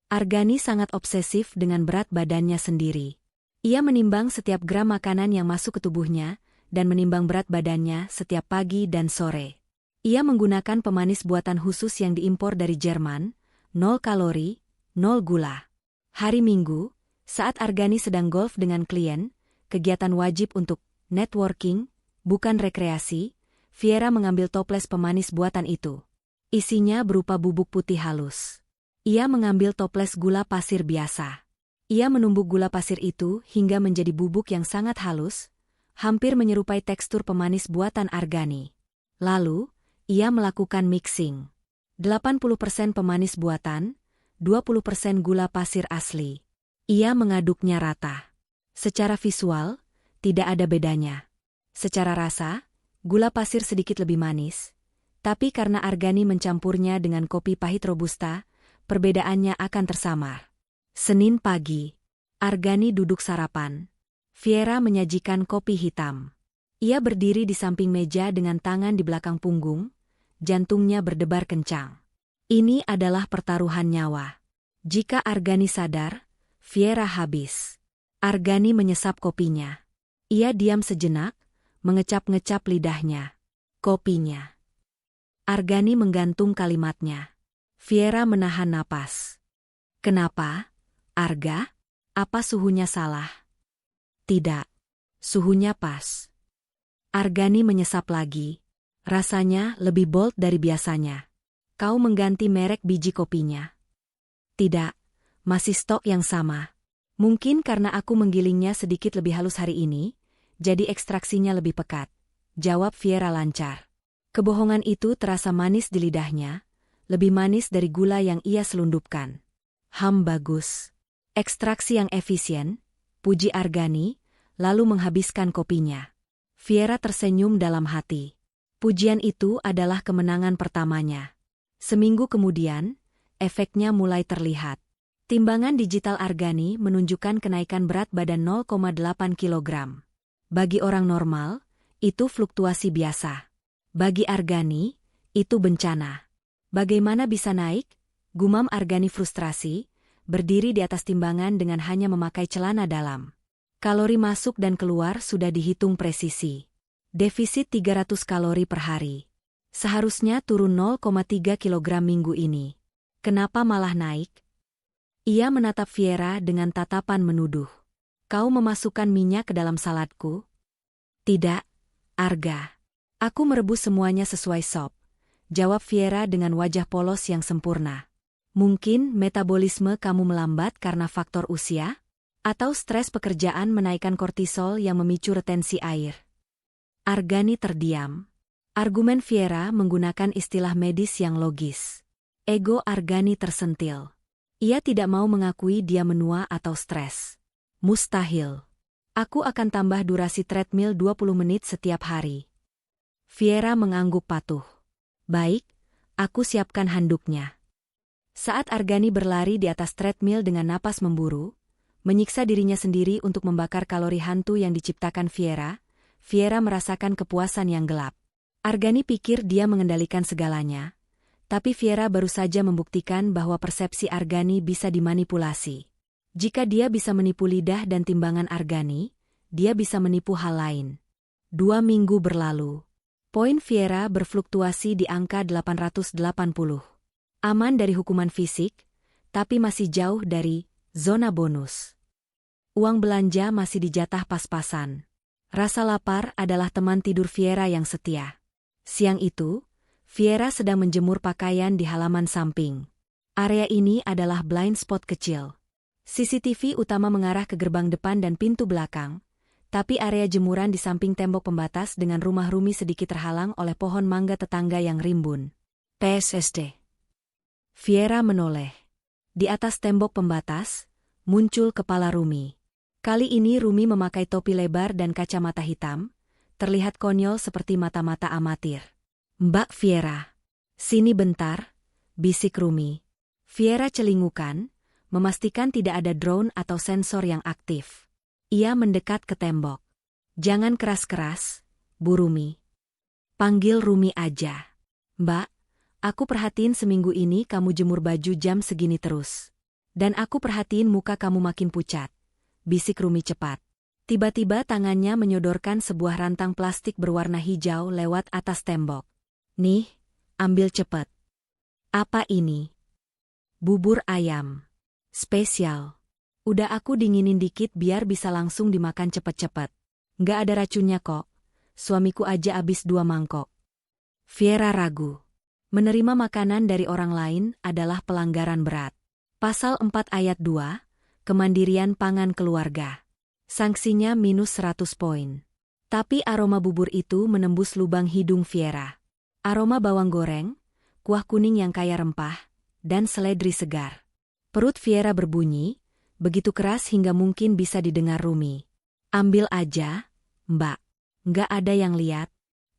Argani sangat obsesif dengan berat badannya sendiri. Ia menimbang setiap gram makanan yang masuk ke tubuhnya, dan menimbang berat badannya setiap pagi dan sore. Ia menggunakan pemanis buatan khusus yang diimpor dari Jerman, 0 kalori, 0 gula. Hari Minggu, saat Argani sedang golf dengan klien, kegiatan wajib untuk networking, bukan rekreasi, Viera mengambil toples pemanis buatan itu. Isinya berupa bubuk putih halus. Ia mengambil toples gula pasir biasa. Ia menumbuk gula pasir itu hingga menjadi bubuk yang sangat halus, hampir menyerupai tekstur pemanis buatan Argani. Lalu, ia melakukan mixing. 80% pemanis buatan, 20% gula pasir asli. Ia mengaduknya rata. Secara visual, tidak ada bedanya. Secara rasa, gula pasir sedikit lebih manis. Tapi karena Argani mencampurnya dengan kopi pahit robusta, perbedaannya akan tersamar. Senin pagi, Argani duduk sarapan. Viera menyajikan kopi hitam. Ia berdiri di samping meja dengan tangan di belakang punggung, jantungnya berdebar kencang. Ini adalah pertaruhan nyawa. Jika Argani sadar, Viera habis. Argani menyesap kopinya. Ia diam sejenak, mengecap-ngecap lidahnya. Kopinya. Argani menggantung kalimatnya. Viera menahan napas. Kenapa, Arga? Apa suhunya salah? Tidak. Suhunya pas. Argani menyesap lagi. Rasanya lebih bold dari biasanya. Kau mengganti merek biji kopinya? Tidak. Masih stok yang sama. Mungkin karena aku menggilingnya sedikit lebih halus hari ini, jadi ekstraksinya lebih pekat. Jawab Viera lancar. Kebohongan itu terasa manis di lidahnya, lebih manis dari gula yang ia selundupkan. Bagus. Ekstraksi yang efisien, puji Argani, lalu menghabiskan kopinya. Viera tersenyum dalam hati. Pujian itu adalah kemenangan pertamanya. Seminggu kemudian, efeknya mulai terlihat. Timbangan digital Argani menunjukkan kenaikan berat badan 0,8 kg. Bagi orang normal, itu fluktuasi biasa. Bagi Argani, itu bencana. Bagaimana bisa naik? Gumam Argani frustrasi, berdiri di atas timbangan dengan hanya memakai celana dalam. Kalori masuk dan keluar sudah dihitung presisi. Defisit 300 kalori per hari. Seharusnya turun 0,3 kg minggu ini. Kenapa malah naik? Ia menatap Viera dengan tatapan menuduh. Kau memasukkan minyak ke dalam saladku? Tidak, Arga. Aku merebus semuanya sesuai sop. Jawab Viera dengan wajah polos yang sempurna. Mungkin metabolisme kamu melambat karena faktor usia? Atau stres pekerjaan menaikkan kortisol yang memicu retensi air? Argani terdiam. Argumen Viera menggunakan istilah medis yang logis. Ego Argani tersentil. Ia tidak mau mengakui dia menua atau stres. Mustahil. Aku akan tambah durasi treadmill 20 menit setiap hari. Viera mengangguk patuh. Baik, aku siapkan handuknya. Saat Argani berlari di atas treadmill dengan napas memburu, menyiksa dirinya sendiri untuk membakar kalori hantu yang diciptakan Viera, Viera merasakan kepuasan yang gelap. Argani pikir dia mengendalikan segalanya, tapi Viera baru saja membuktikan bahwa persepsi Argani bisa dimanipulasi. Jika dia bisa menipu lidah dan timbangan Argani, dia bisa menipu hal lain. 2 minggu berlalu. Poin Viera berfluktuasi di angka 880. Aman dari hukuman fisik, tapi masih jauh dari zona bonus. Uang belanja masih dijatah pas-pasan. Rasa lapar adalah teman tidur Viera yang setia. Siang itu, Viera sedang menjemur pakaian di halaman samping. Area ini adalah blind spot kecil. CCTV utama mengarah ke gerbang depan dan pintu belakang, tapi area jemuran di samping tembok pembatas dengan rumah Rumi sedikit terhalang oleh pohon mangga tetangga yang rimbun. PSSD. Viera menoleh. Di atas tembok pembatas, muncul kepala Rumi. Kali ini Rumi memakai topi lebar dan kacamata hitam, terlihat konyol seperti mata-mata amatir. Mbak Viera. Sini bentar, bisik Rumi. Viera celingukan, memastikan tidak ada drone atau sensor yang aktif. Ia mendekat ke tembok. Jangan keras-keras, Bu Rumi. Panggil Rumi aja. Mbak, aku perhatiin seminggu ini kamu jemur baju jam segini terus. Dan aku perhatiin muka kamu makin pucat, bisik Rumi cepat. Tiba-tiba tangannya menyodorkan sebuah rantang plastik berwarna hijau lewat atas tembok. Nih, ambil cepet. Apa ini? Bubur ayam. Spesial. Udah aku dinginin dikit biar bisa langsung dimakan cepet-cepet. Nggak ada racunnya kok. Suamiku aja abis 2 mangkok. Viera ragu. Menerima makanan dari orang lain adalah pelanggaran berat. Pasal 4 ayat 2, Kemandirian Pangan Keluarga. Sanksinya minus 100 poin. Tapi aroma bubur itu menembus lubang hidung Viera. Aroma bawang goreng, kuah kuning yang kaya rempah, dan seledri segar. Perut Viera berbunyi, begitu keras hingga mungkin bisa didengar Rumi. Ambil aja, Mbak. Nggak ada yang lihat.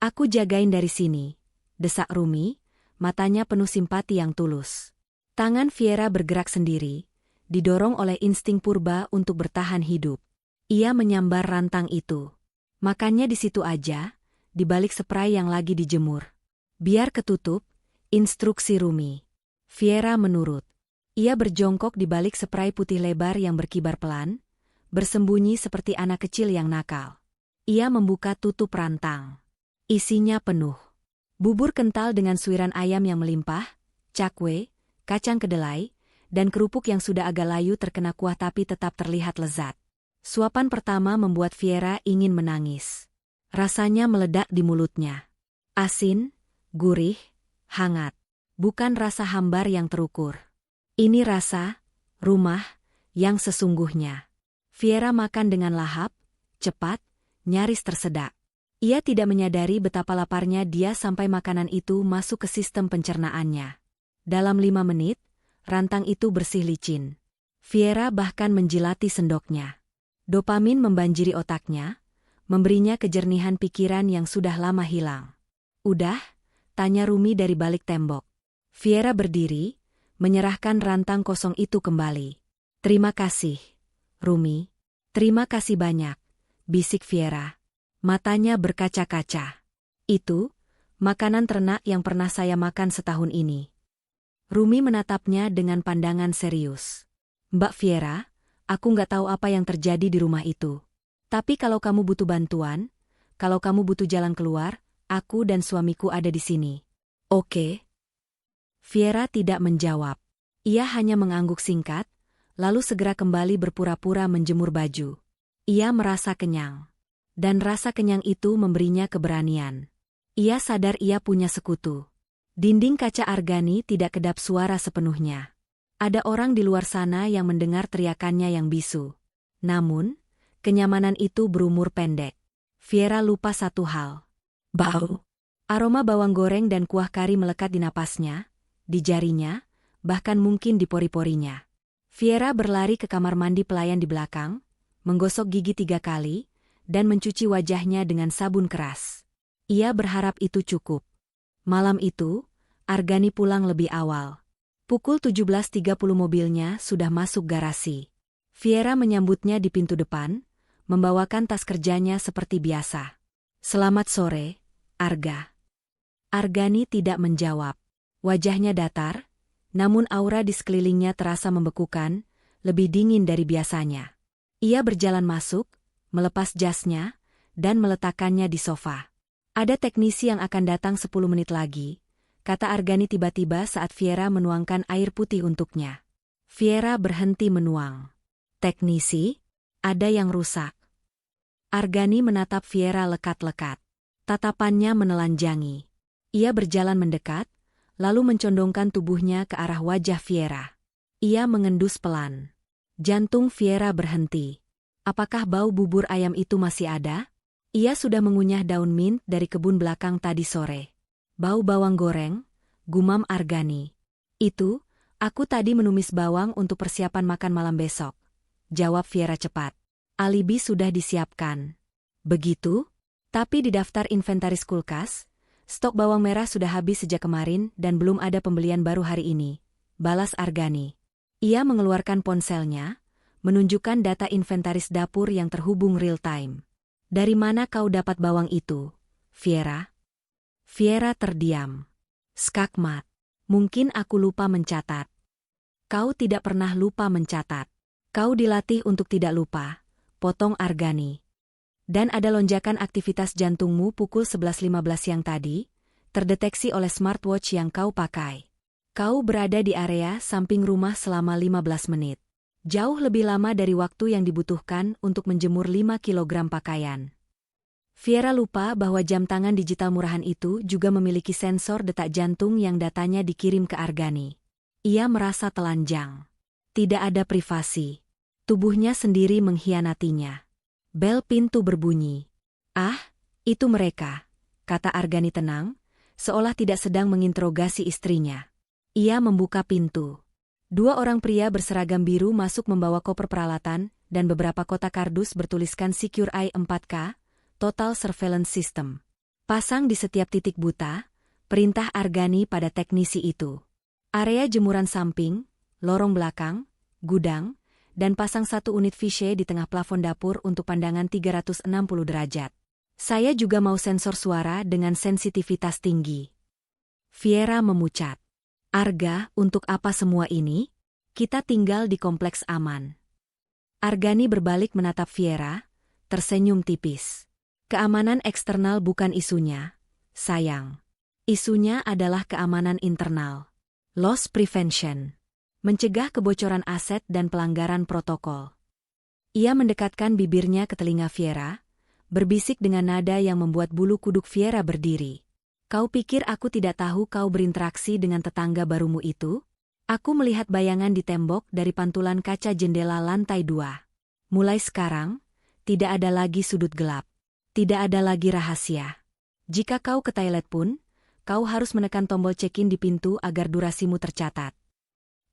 Aku jagain dari sini, desak Rumi, matanya penuh simpati yang tulus. Tangan Viera bergerak sendiri, didorong oleh insting purba untuk bertahan hidup. Ia menyambar rantang itu. Makannya di situ aja, di balik spray yang lagi dijemur. Biar ketutup, instruksi Rumi. Viera menurut. Ia berjongkok di balik spray putih lebar yang berkibar pelan, bersembunyi seperti anak kecil yang nakal. Ia membuka tutup rantang. Isinya penuh. Bubur kental dengan suiran ayam yang melimpah, cakwe, kacang kedelai, dan kerupuk yang sudah agak layu terkena kuah tapi tetap terlihat lezat. Suapan pertama membuat Viera ingin menangis. Rasanya meledak di mulutnya. Asin, gurih, hangat. Bukan rasa hambar yang terukur. Ini rasa rumah yang sesungguhnya. Viera makan dengan lahap, cepat, nyaris tersedak. Ia tidak menyadari betapa laparnya dia sampai makanan itu masuk ke sistem pencernaannya. Dalam 5 menit, rantang itu bersih licin. Viera bahkan menjilati sendoknya. Dopamin membanjiri otaknya, memberinya kejernihan pikiran yang sudah lama hilang. Udah? Tanya Rumi dari balik tembok. Viera berdiri, menyerahkan rantang kosong itu kembali. Terima kasih, Rumi. Terima kasih banyak, bisik Viera. Matanya berkaca-kaca. Itu, makanan ternak yang pernah saya makan setahun ini. Rumi menatapnya dengan pandangan serius. Mbak Viera, aku nggak tahu apa yang terjadi di rumah itu. Tapi kalau kamu butuh bantuan, kalau kamu butuh jalan keluar, aku dan suamiku ada di sini. Oke? Viera tidak menjawab. Ia hanya mengangguk singkat, lalu segera kembali berpura-pura menjemur baju. Ia merasa kenyang. Dan rasa kenyang itu memberinya keberanian. Ia sadar ia punya sekutu. Dinding kaca argani tidak kedap suara sepenuhnya. Ada orang di luar sana yang mendengar teriakannya yang bisu. Namun, kenyamanan itu berumur pendek. Viera lupa satu hal. Bau. Aroma bawang goreng dan kuah kari melekat di napasnya, di jarinya, bahkan mungkin di pori-porinya. Viera berlari ke kamar mandi pelayan di belakang, menggosok gigi 3 kali, dan mencuci wajahnya dengan sabun keras. Ia berharap itu cukup. Malam itu, Argani pulang lebih awal. Pukul 17.30 mobilnya sudah masuk garasi. Viera menyambutnya di pintu depan, membawakan tas kerjanya seperti biasa. Selamat sore, Arga. Argani tidak menjawab. Wajahnya datar, namun aura di sekelilingnya terasa membekukan, lebih dingin dari biasanya. Ia berjalan masuk, melepas jasnya, dan meletakkannya di sofa. Ada teknisi yang akan datang 10 menit lagi, kata Argani tiba-tiba saat Viera menuangkan air putih untuknya. Viera berhenti menuang. Teknisi? Ada yang rusak. Argani menatap Viera lekat-lekat. Tatapannya menelanjangi. Ia berjalan mendekat, lalu mencondongkan tubuhnya ke arah wajah Viera. Ia mengendus pelan. Jantung Viera berhenti. Apakah bau bubur ayam itu masih ada? Ia sudah mengunyah daun mint dari kebun belakang tadi sore. Bau bawang goreng, gumam Argani. Itu, aku tadi menumis bawang untuk persiapan makan malam besok. Jawab Viera cepat. Alibi sudah disiapkan. Begitu? Tapi di daftar inventaris kulkas, stok bawang merah sudah habis sejak kemarin dan belum ada pembelian baru hari ini. Balas Argani. Ia mengeluarkan ponselnya, menunjukkan data inventaris dapur yang terhubung real time. Dari mana kau dapat bawang itu, Viera? Viera terdiam. Skakmat. Mungkin aku lupa mencatat. Kau tidak pernah lupa mencatat. Kau dilatih untuk tidak lupa, potong Argani. Dan ada lonjakan aktivitas jantungmu pukul 11.15 siang tadi, terdeteksi oleh smartwatch yang kau pakai. Kau berada di area samping rumah selama 15 menit. Jauh lebih lama dari waktu yang dibutuhkan untuk menjemur 5 kilogram pakaian. Viera lupa bahwa jam tangan digital murahan itu juga memiliki sensor detak jantung yang datanya dikirim ke Argani. Ia merasa telanjang. Tidak ada privasi. Tubuhnya sendiri mengkhianatinya. Bel pintu berbunyi. "Ah, itu mereka," kata Argani tenang, seolah tidak sedang menginterogasi istrinya. Ia membuka pintu. 2 orang pria berseragam biru masuk membawa koper peralatan dan beberapa kotak kardus bertuliskan Secure Eye 4K, Total Surveillance System. Pasang di setiap titik buta, perintah Argani pada teknisi itu. Area jemuran samping, lorong belakang, gudang, dan pasang 1 unit fisheye di tengah plafon dapur untuk pandangan 360 derajat. Saya juga mau sensor suara dengan sensitivitas tinggi. Viera memucat. Arga, untuk apa semua ini? Kita tinggal di kompleks aman. Argani berbalik menatap Viera, tersenyum tipis. Keamanan eksternal bukan isunya, sayang. Isunya adalah keamanan internal. Loss prevention. Mencegah kebocoran aset dan pelanggaran protokol. Ia mendekatkan bibirnya ke telinga Viera, berbisik dengan nada yang membuat bulu kuduk Viera berdiri. "Kau pikir aku tidak tahu kau berinteraksi dengan tetangga barumu itu? Aku melihat bayangan di tembok dari pantulan kaca jendela lantai 2. Mulai sekarang, tidak ada lagi sudut gelap. Tidak ada lagi rahasia. Jika kau ke toilet pun, kau harus menekan tombol check-in di pintu agar durasimu tercatat."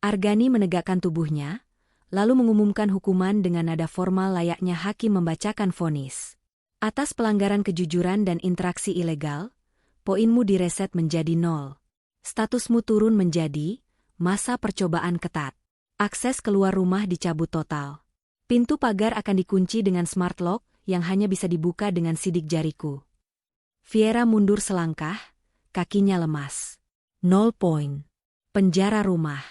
Argani menegakkan tubuhnya, lalu mengumumkan hukuman dengan nada formal layaknya hakim membacakan vonis. "Atas pelanggaran kejujuran dan interaksi ilegal, poinmu direset menjadi 0. Statusmu turun menjadi masa percobaan ketat. Akses keluar rumah dicabut total. Pintu pagar akan dikunci dengan smart lock yang hanya bisa dibuka dengan sidik jariku." Viera mundur selangkah, kakinya lemas. 0 poin. Penjara rumah.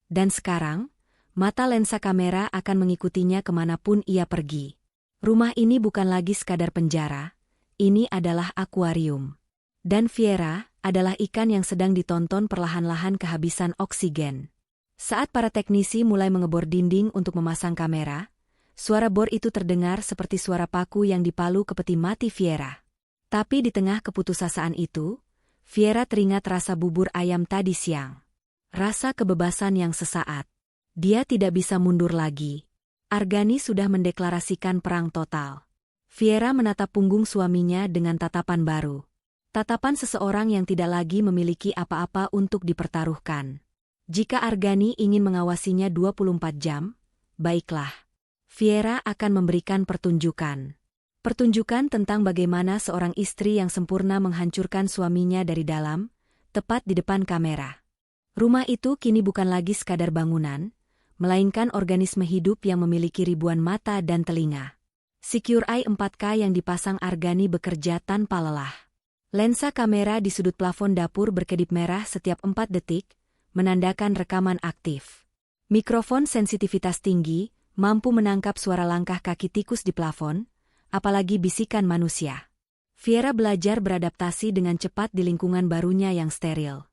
Dan sekarang, mata lensa kamera akan mengikutinya kemanapun ia pergi. Rumah ini bukan lagi sekadar penjara, ini adalah akuarium. Dan Viera adalah ikan yang sedang ditonton perlahan-lahan kehabisan oksigen. Saat para teknisi mulai mengebor dinding untuk memasang kamera, suara bor itu terdengar seperti suara paku yang dipalu ke peti mati Viera. Tapi di tengah keputusasaan itu, Viera teringat rasa bubur ayam tadi siang. Rasa kebebasan yang sesaat. Dia tidak bisa mundur lagi. Argani sudah mendeklarasikan perang total. Viera menatap punggung suaminya dengan tatapan baru. Tatapan seseorang yang tidak lagi memiliki apa-apa untuk dipertaruhkan. Jika Argani ingin mengawasinya 24 jam, baiklah. Viera akan memberikan pertunjukan. Pertunjukan tentang bagaimana seorang istri yang sempurna menghancurkan suaminya dari dalam, tepat di depan kamera. Rumah itu kini bukan lagi sekadar bangunan, melainkan organisme hidup yang memiliki ribuan mata dan telinga. Secure Eye 4K yang dipasang Argani bekerja tanpa lelah. Lensa kamera di sudut plafon dapur berkedip merah setiap 4 detik, menandakan rekaman aktif. Mikrofon sensitivitas tinggi, mampu menangkap suara langkah kaki tikus di plafon, apalagi bisikan manusia. Viera belajar beradaptasi dengan cepat di lingkungan barunya yang steril.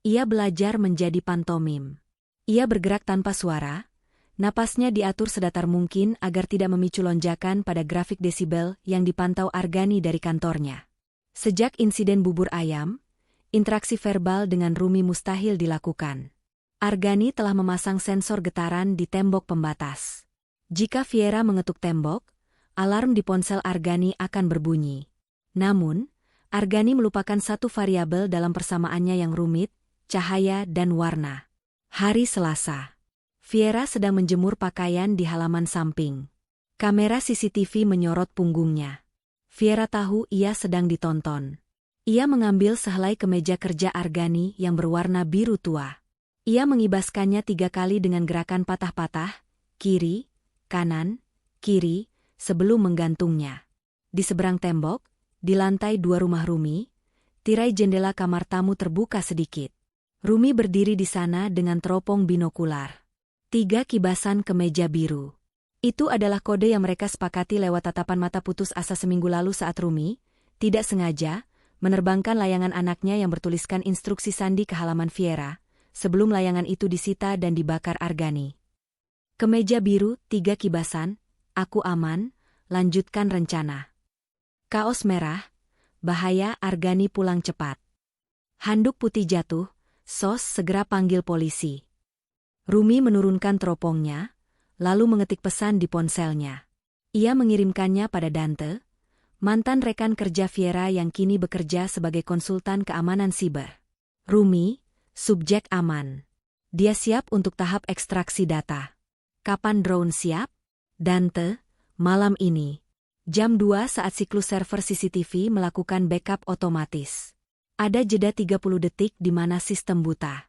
Ia belajar menjadi pantomim. Ia bergerak tanpa suara, napasnya diatur sedatar mungkin agar tidak memicu lonjakan pada grafik desibel yang dipantau Argani dari kantornya. Sejak insiden bubur ayam, interaksi verbal dengan Rumi mustahil dilakukan. Argani telah memasang sensor getaran di tembok pembatas. Jika Viera mengetuk tembok, alarm di ponsel Argani akan berbunyi. Namun, Argani melupakan satu variabel dalam persamaannya yang rumit, cahaya dan warna. Hari Selasa. Viera sedang menjemur pakaian di halaman samping. Kamera CCTV menyorot punggungnya. Viera tahu ia sedang ditonton. Ia mengambil sehelai kemeja kerja Argani yang berwarna biru tua. Ia mengibaskannya 3 kali dengan gerakan patah-patah, kiri, kanan, kiri, sebelum menggantungnya. Di seberang tembok, di lantai 2 rumah Rumi, tirai jendela kamar tamu terbuka sedikit. Rumi berdiri di sana dengan teropong binokular. 3 kibasan kemeja biru. Itu adalah kode yang mereka sepakati lewat tatapan mata putus asa seminggu lalu saat Rumi, tidak sengaja, menerbangkan layangan anaknya yang bertuliskan instruksi sandi ke halaman Viera, sebelum layangan itu disita dan dibakar Argani. Kemeja biru, 3 kibasan, aku aman, lanjutkan rencana. Kaos merah, bahaya Argani pulang cepat. Handuk putih jatuh, Sos segera panggil polisi. Rumi menurunkan teropongnya, lalu mengetik pesan di ponselnya. Ia mengirimkannya pada Dante, mantan rekan kerja Viera yang kini bekerja sebagai konsultan keamanan siber. Rumi, subjek aman. Dia siap untuk tahap ekstraksi data. Kapan drone siap? Dante, malam ini. Jam 2 saat siklus server CCTV melakukan backup otomatis. Ada jeda 30 detik di mana sistem buta.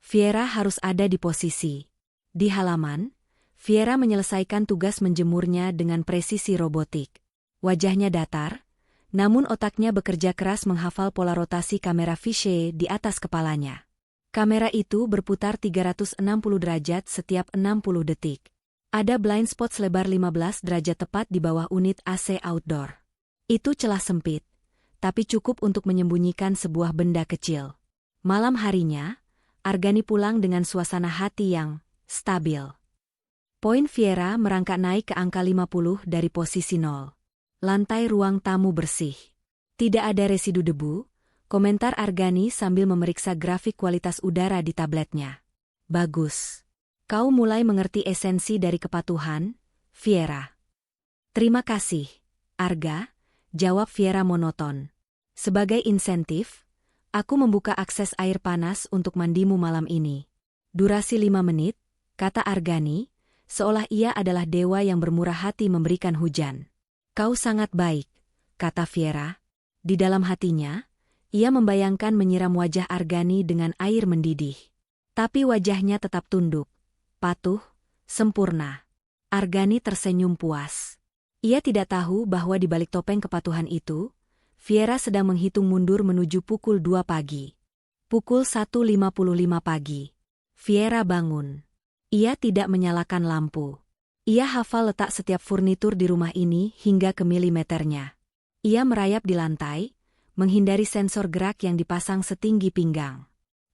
Viera harus ada di posisi. Di halaman, Viera menyelesaikan tugas menjemurnya dengan presisi robotik. Wajahnya datar, namun otaknya bekerja keras menghafal pola rotasi kamera fisheye di atas kepalanya. Kamera itu berputar 360 derajat setiap 60 detik. Ada blind spot selebar 15 derajat tepat di bawah unit AC outdoor. Itu celah sempit, tapi cukup untuk menyembunyikan sebuah benda kecil. Malam harinya, Argani pulang dengan suasana hati yang stabil. Poin Viera merangkak naik ke angka 50 dari posisi 0. Lantai ruang tamu bersih. Tidak ada residu debu, komentar Argani sambil memeriksa grafik kualitas udara di tabletnya. Bagus. Kau mulai mengerti esensi dari kepatuhan, Viera. Terima kasih, Arga, jawab Viera monoton. Sebagai insentif, aku membuka akses air panas untuk mandimu malam ini. Durasi 5 menit, kata Argani, seolah ia adalah dewa yang bermurah hati memberikan hujan. Kau sangat baik, kata Viera. Di dalam hatinya, ia membayangkan menyiram wajah Argani dengan air mendidih. Tapi wajahnya tetap tunduk, patuh, sempurna. Argani tersenyum puas. Ia tidak tahu bahwa di balik topeng kepatuhan itu, Viera sedang menghitung mundur menuju pukul 2 pagi. Pukul 1.55 pagi. Viera bangun. Ia tidak menyalakan lampu. Ia hafal letak setiap furnitur di rumah ini hingga ke milimeternya. Ia merayap di lantai, menghindari sensor gerak yang dipasang setinggi pinggang.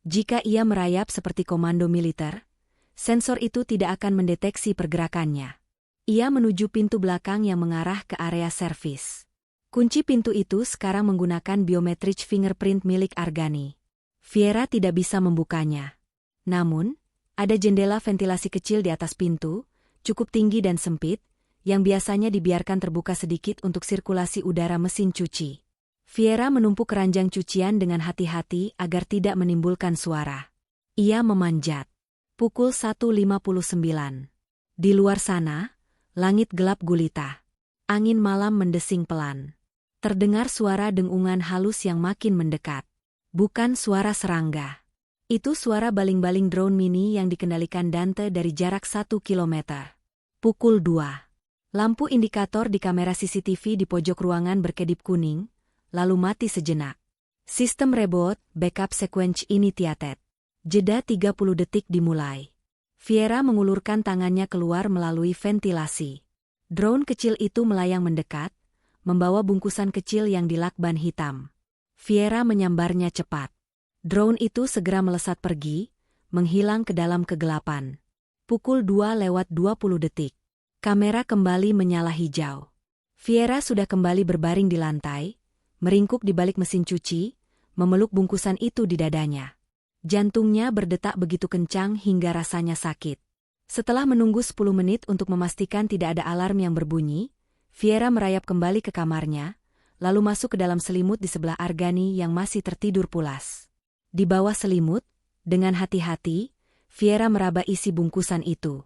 Jika ia merayap seperti komando militer, sensor itu tidak akan mendeteksi pergerakannya. Ia menuju pintu belakang yang mengarah ke area servis. Kunci pintu itu sekarang menggunakan biometric fingerprint milik Argani. Viera tidak bisa membukanya. Namun, ada jendela ventilasi kecil di atas pintu, cukup tinggi dan sempit, yang biasanya dibiarkan terbuka sedikit untuk sirkulasi udara mesin cuci. Viera menumpuk keranjang cucian dengan hati-hati agar tidak menimbulkan suara. Ia memanjat. Pukul 1.59. Di luar sana, langit gelap gulita. Angin malam mendesing pelan. Terdengar suara dengungan halus yang makin mendekat. Bukan suara serangga. Itu suara baling-baling drone mini yang dikendalikan Dante dari jarak 1 kilometer. Pukul 2. Lampu indikator di kamera CCTV di pojok ruangan berkedip kuning, lalu mati sejenak. Sistem reboot, backup sequence initiated. Jeda 30 detik dimulai. Viera mengulurkan tangannya keluar melalui ventilasi. Drone kecil itu melayang mendekat, membawa bungkusan kecil yang dilakban hitam. Viera menyambarnya cepat. Drone itu segera melesat pergi, menghilang ke dalam kegelapan. Pukul 2:20 detik. Kamera kembali menyala hijau. Viera sudah kembali berbaring di lantai, meringkuk di balik mesin cuci, memeluk bungkusan itu di dadanya. Jantungnya berdetak begitu kencang hingga rasanya sakit. Setelah menunggu 10 menit untuk memastikan tidak ada alarm yang berbunyi, Viera merayap kembali ke kamarnya, lalu masuk ke dalam selimut di sebelah Argani yang masih tertidur pulas. Di bawah selimut, dengan hati-hati, Viera meraba isi bungkusan itu.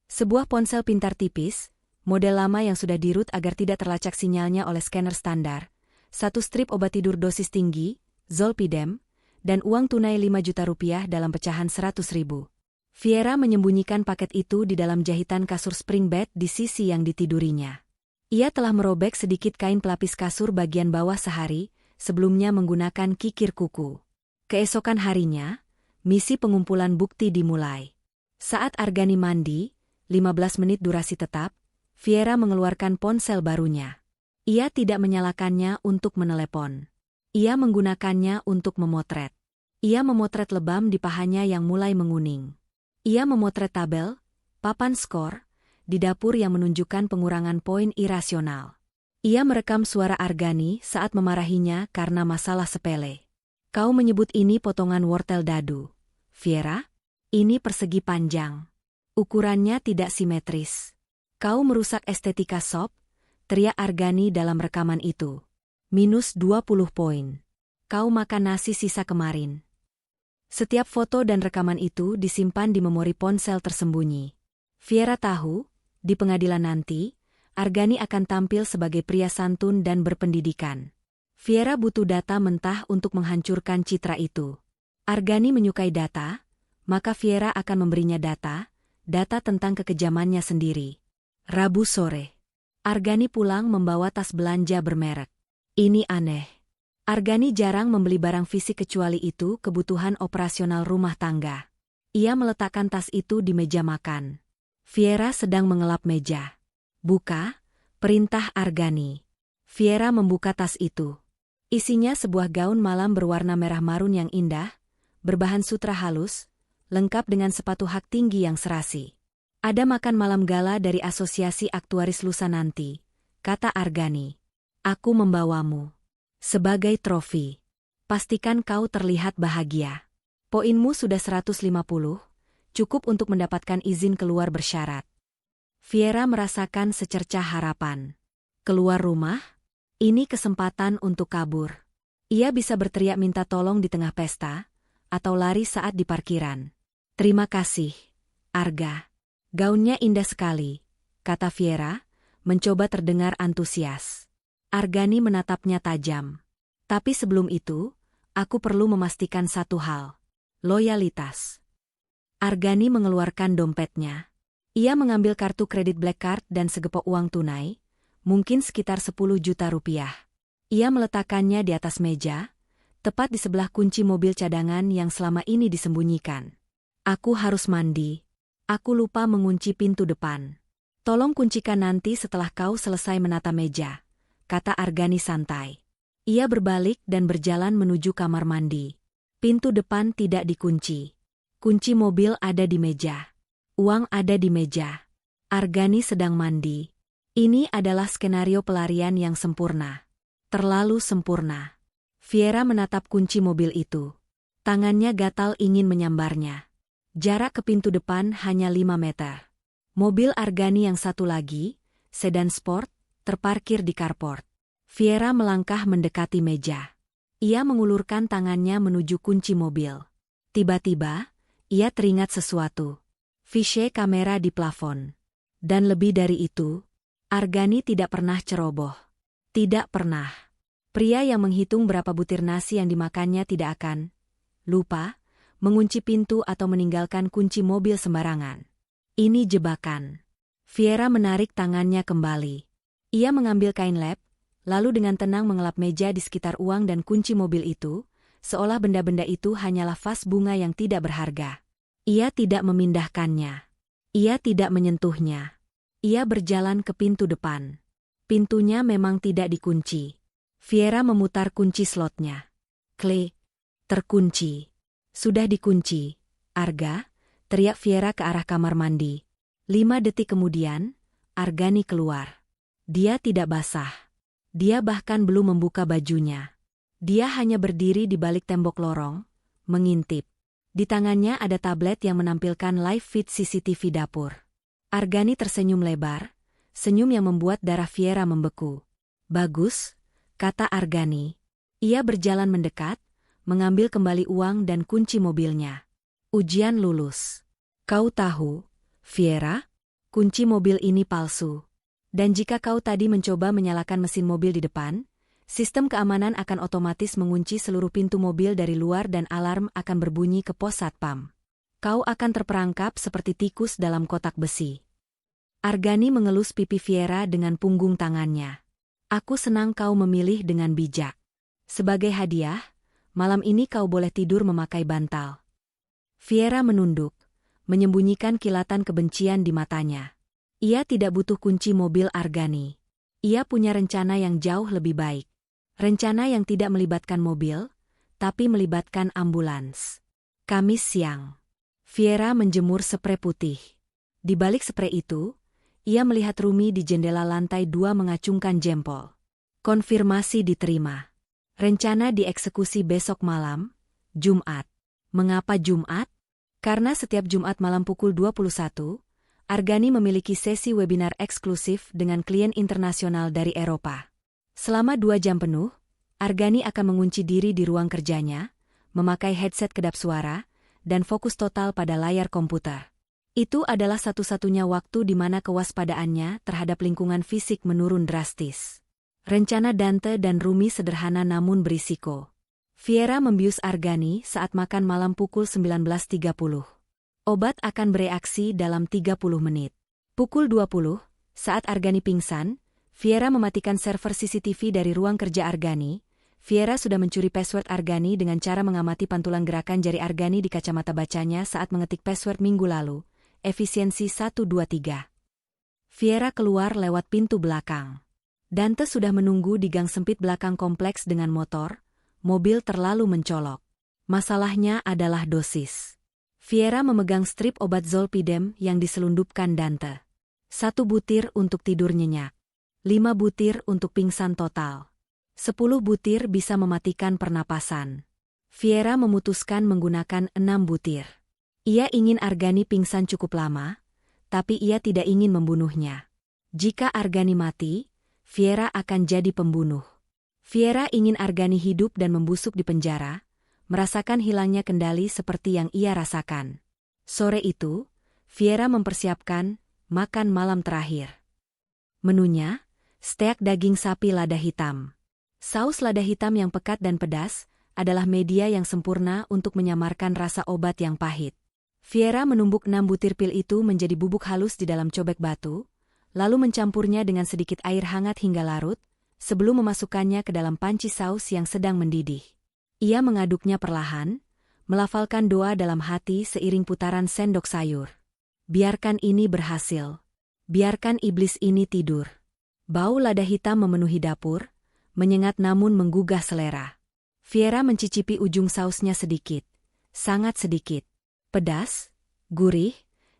Sebuah ponsel pintar tipis, model lama yang sudah dirut agar tidak terlacak sinyalnya oleh scanner standar, 1 strip obat tidur dosis tinggi, Zolpidem, dan uang tunai 5 juta rupiah dalam pecahan 100.000. Viera menyembunyikan paket itu di dalam jahitan kasur spring bed di sisi yang ditidurinya. Ia telah merobek sedikit kain pelapis kasur bagian bawah sehari, sebelumnya menggunakan kikir kuku. Keesokan harinya, misi pengumpulan bukti dimulai. Saat Argani mandi, 15 menit durasi tetap, Viera mengeluarkan ponsel barunya. Ia tidak menyalakannya untuk menelepon. Ia menggunakannya untuk memotret. Ia memotret lebam di pahanya yang mulai menguning. Ia memotret tabel, papan skor, di dapur yang menunjukkan pengurangan poin irasional. Ia merekam suara Argani saat memarahinya karena masalah sepele. Kau menyebut ini potongan wortel dadu, Viera? Ini persegi panjang. Ukurannya tidak simetris. Kau merusak estetika sop, teriak Argani dalam rekaman itu. Minus 20 poin. Kau makan nasi sisa kemarin. Setiap foto dan rekaman itu disimpan di memori ponsel tersembunyi. Viera tahu, di pengadilan nanti, Argani akan tampil sebagai pria santun dan berpendidikan. Viera butuh data mentah untuk menghancurkan citra itu. Argani menyukai data, maka Viera akan memberinya data tentang kekejamannya sendiri. Rabu sore. Argani pulang membawa tas belanja bermerek. Ini aneh. Argani jarang membeli barang fisik kecuali itu kebutuhan operasional rumah tangga. Ia meletakkan tas itu di meja makan. Viera sedang mengelap meja. Buka, perintah Argani. Viera membuka tas itu. Isinya sebuah gaun malam berwarna merah marun yang indah, berbahan sutra halus, lengkap dengan sepatu hak tinggi yang serasi. Ada makan malam gala dari Asosiasi Aktuaris Lusa nanti, kata Argani. Aku membawamu. Sebagai trofi. Pastikan kau terlihat bahagia. Poinmu sudah 150, cukup untuk mendapatkan izin keluar bersyarat. Viera merasakan secercah harapan. Keluar rumah? Ini kesempatan untuk kabur. Ia bisa berteriak minta tolong di tengah pesta, atau lari saat di parkiran. Terima kasih, Arga. Gaunnya indah sekali, kata Viera, mencoba terdengar antusias. Argani menatapnya tajam. Tapi sebelum itu, aku perlu memastikan satu hal. Loyalitas. Argani mengeluarkan dompetnya. Ia mengambil kartu kredit Black Card dan segepok uang tunai, mungkin sekitar 10 juta rupiah. Ia meletakkannya di atas meja, tepat di sebelah kunci mobil cadangan yang selama ini disembunyikan. Aku harus mandi. Aku lupa mengunci pintu depan. Tolong kuncikan nanti setelah kau selesai menata meja, kata Argani santai. Ia berbalik dan berjalan menuju kamar mandi. Pintu depan tidak dikunci. Kunci mobil ada di meja. Uang ada di meja. Argani sedang mandi. Ini adalah skenario pelarian yang sempurna. Terlalu sempurna. Viera menatap kunci mobil itu. Tangannya gatal ingin menyambarnya. Jarak ke pintu depan hanya 5 meter. Mobil Argani yang satu lagi, sedan sport, terparkir di carport. Viera melangkah mendekati meja. Ia mengulurkan tangannya menuju kunci mobil. Tiba-tiba, ia teringat sesuatu. Fise kamera di plafon. Dan lebih dari itu, Argani tidak pernah ceroboh. Tidak pernah. Pria yang menghitung berapa butir nasi yang dimakannya tidak akan lupa mengunci pintu atau meninggalkan kunci mobil sembarangan. Ini jebakan. Viera menarik tangannya kembali. Ia mengambil kain lap, lalu dengan tenang mengelap meja di sekitar uang dan kunci mobil itu, seolah benda-benda itu hanyalah vas bunga yang tidak berharga. Ia tidak memindahkannya. Ia tidak menyentuhnya. Ia berjalan ke pintu depan. Pintunya memang tidak dikunci. Viera memutar kunci slotnya. Klik. Terkunci. Sudah dikunci, Arga, teriak Viera ke arah kamar mandi. 5 detik kemudian, Argani keluar. Dia tidak basah. Dia bahkan belum membuka bajunya. Dia hanya berdiri di balik tembok lorong, mengintip. Di tangannya ada tablet yang menampilkan live feed CCTV dapur. Argani tersenyum lebar, senyum yang membuat darah Viera membeku. Bagus, kata Argani. Ia berjalan mendekat, mengambil kembali uang dan kunci mobilnya. Ujian lulus. Kau tahu, Viera, kunci mobil ini palsu. Dan jika kau tadi mencoba menyalakan mesin mobil di depan, sistem keamanan akan otomatis mengunci seluruh pintu mobil dari luar dan alarm akan berbunyi ke pos satpam. Kau akan terperangkap seperti tikus dalam kotak besi. Argani mengelus pipi Viera dengan punggung tangannya. Aku senang kau memilih dengan bijak. Sebagai hadiah, malam ini kau boleh tidur memakai bantal. Viera menunduk, menyembunyikan kilatan kebencian di matanya. Ia tidak butuh kunci mobil Argani. Ia punya rencana yang jauh lebih baik. Rencana yang tidak melibatkan mobil, tapi melibatkan ambulans. Kamis siang. Viera menjemur sprei putih. Di balik sprei itu, ia melihat Rumi di jendela lantai 2 mengacungkan jempol. Konfirmasi diterima. Rencana dieksekusi besok malam, Jumat. Mengapa Jumat? Karena setiap Jumat malam pukul 21, Argani memiliki sesi webinar eksklusif dengan klien internasional dari Eropa. Selama 2 jam penuh, Argani akan mengunci diri di ruang kerjanya, memakai headset kedap suara, dan fokus total pada layar komputer. Itu adalah satu-satunya waktu di mana kewaspadaannya terhadap lingkungan fisik menurun drastis. Rencana Dante dan Rumi sederhana namun berisiko. Viera membius Argani saat makan malam pukul 19.30. Obat akan bereaksi dalam 30 menit. Pukul 20, saat Argani pingsan, Viera mematikan server CCTV dari ruang kerja Argani. Viera sudah mencuri password Argani dengan cara mengamati pantulan gerakan jari Argani di kacamata bacanya saat mengetik password minggu lalu. Efisiensi 123. Viera keluar lewat pintu belakang. Dante sudah menunggu di gang sempit belakang kompleks dengan motor. Mobil terlalu mencolok. Masalahnya adalah dosis. Viera memegang strip obat Zolpidem yang diselundupkan Dante. 1 butir untuk tidur nyenyak. 5 butir untuk pingsan total. 10 butir bisa mematikan pernapasan. Viera memutuskan menggunakan 6 butir. Ia ingin Argani pingsan cukup lama, tapi ia tidak ingin membunuhnya. Jika Argani mati, Viera akan jadi pembunuh. Viera ingin Argani hidup dan membusuk di penjara, merasakan hilangnya kendali seperti yang ia rasakan. Sore itu, Viera mempersiapkan makan malam terakhir. Menunya, steak daging sapi lada hitam. Saus lada hitam yang pekat dan pedas adalah media yang sempurna untuk menyamarkan rasa obat yang pahit. Viera menumbuk 6 butir pil itu menjadi bubuk halus di dalam cobek batu, lalu mencampurnya dengan sedikit air hangat hingga larut, sebelum memasukkannya ke dalam panci saus yang sedang mendidih. Ia mengaduknya perlahan, melafalkan doa dalam hati seiring putaran sendok sayur. Biarkan ini berhasil. Biarkan iblis ini tidur. Bau lada hitam memenuhi dapur, menyengat namun menggugah selera. Viera mencicipi ujung sausnya sedikit, sangat sedikit. Pedas, gurih,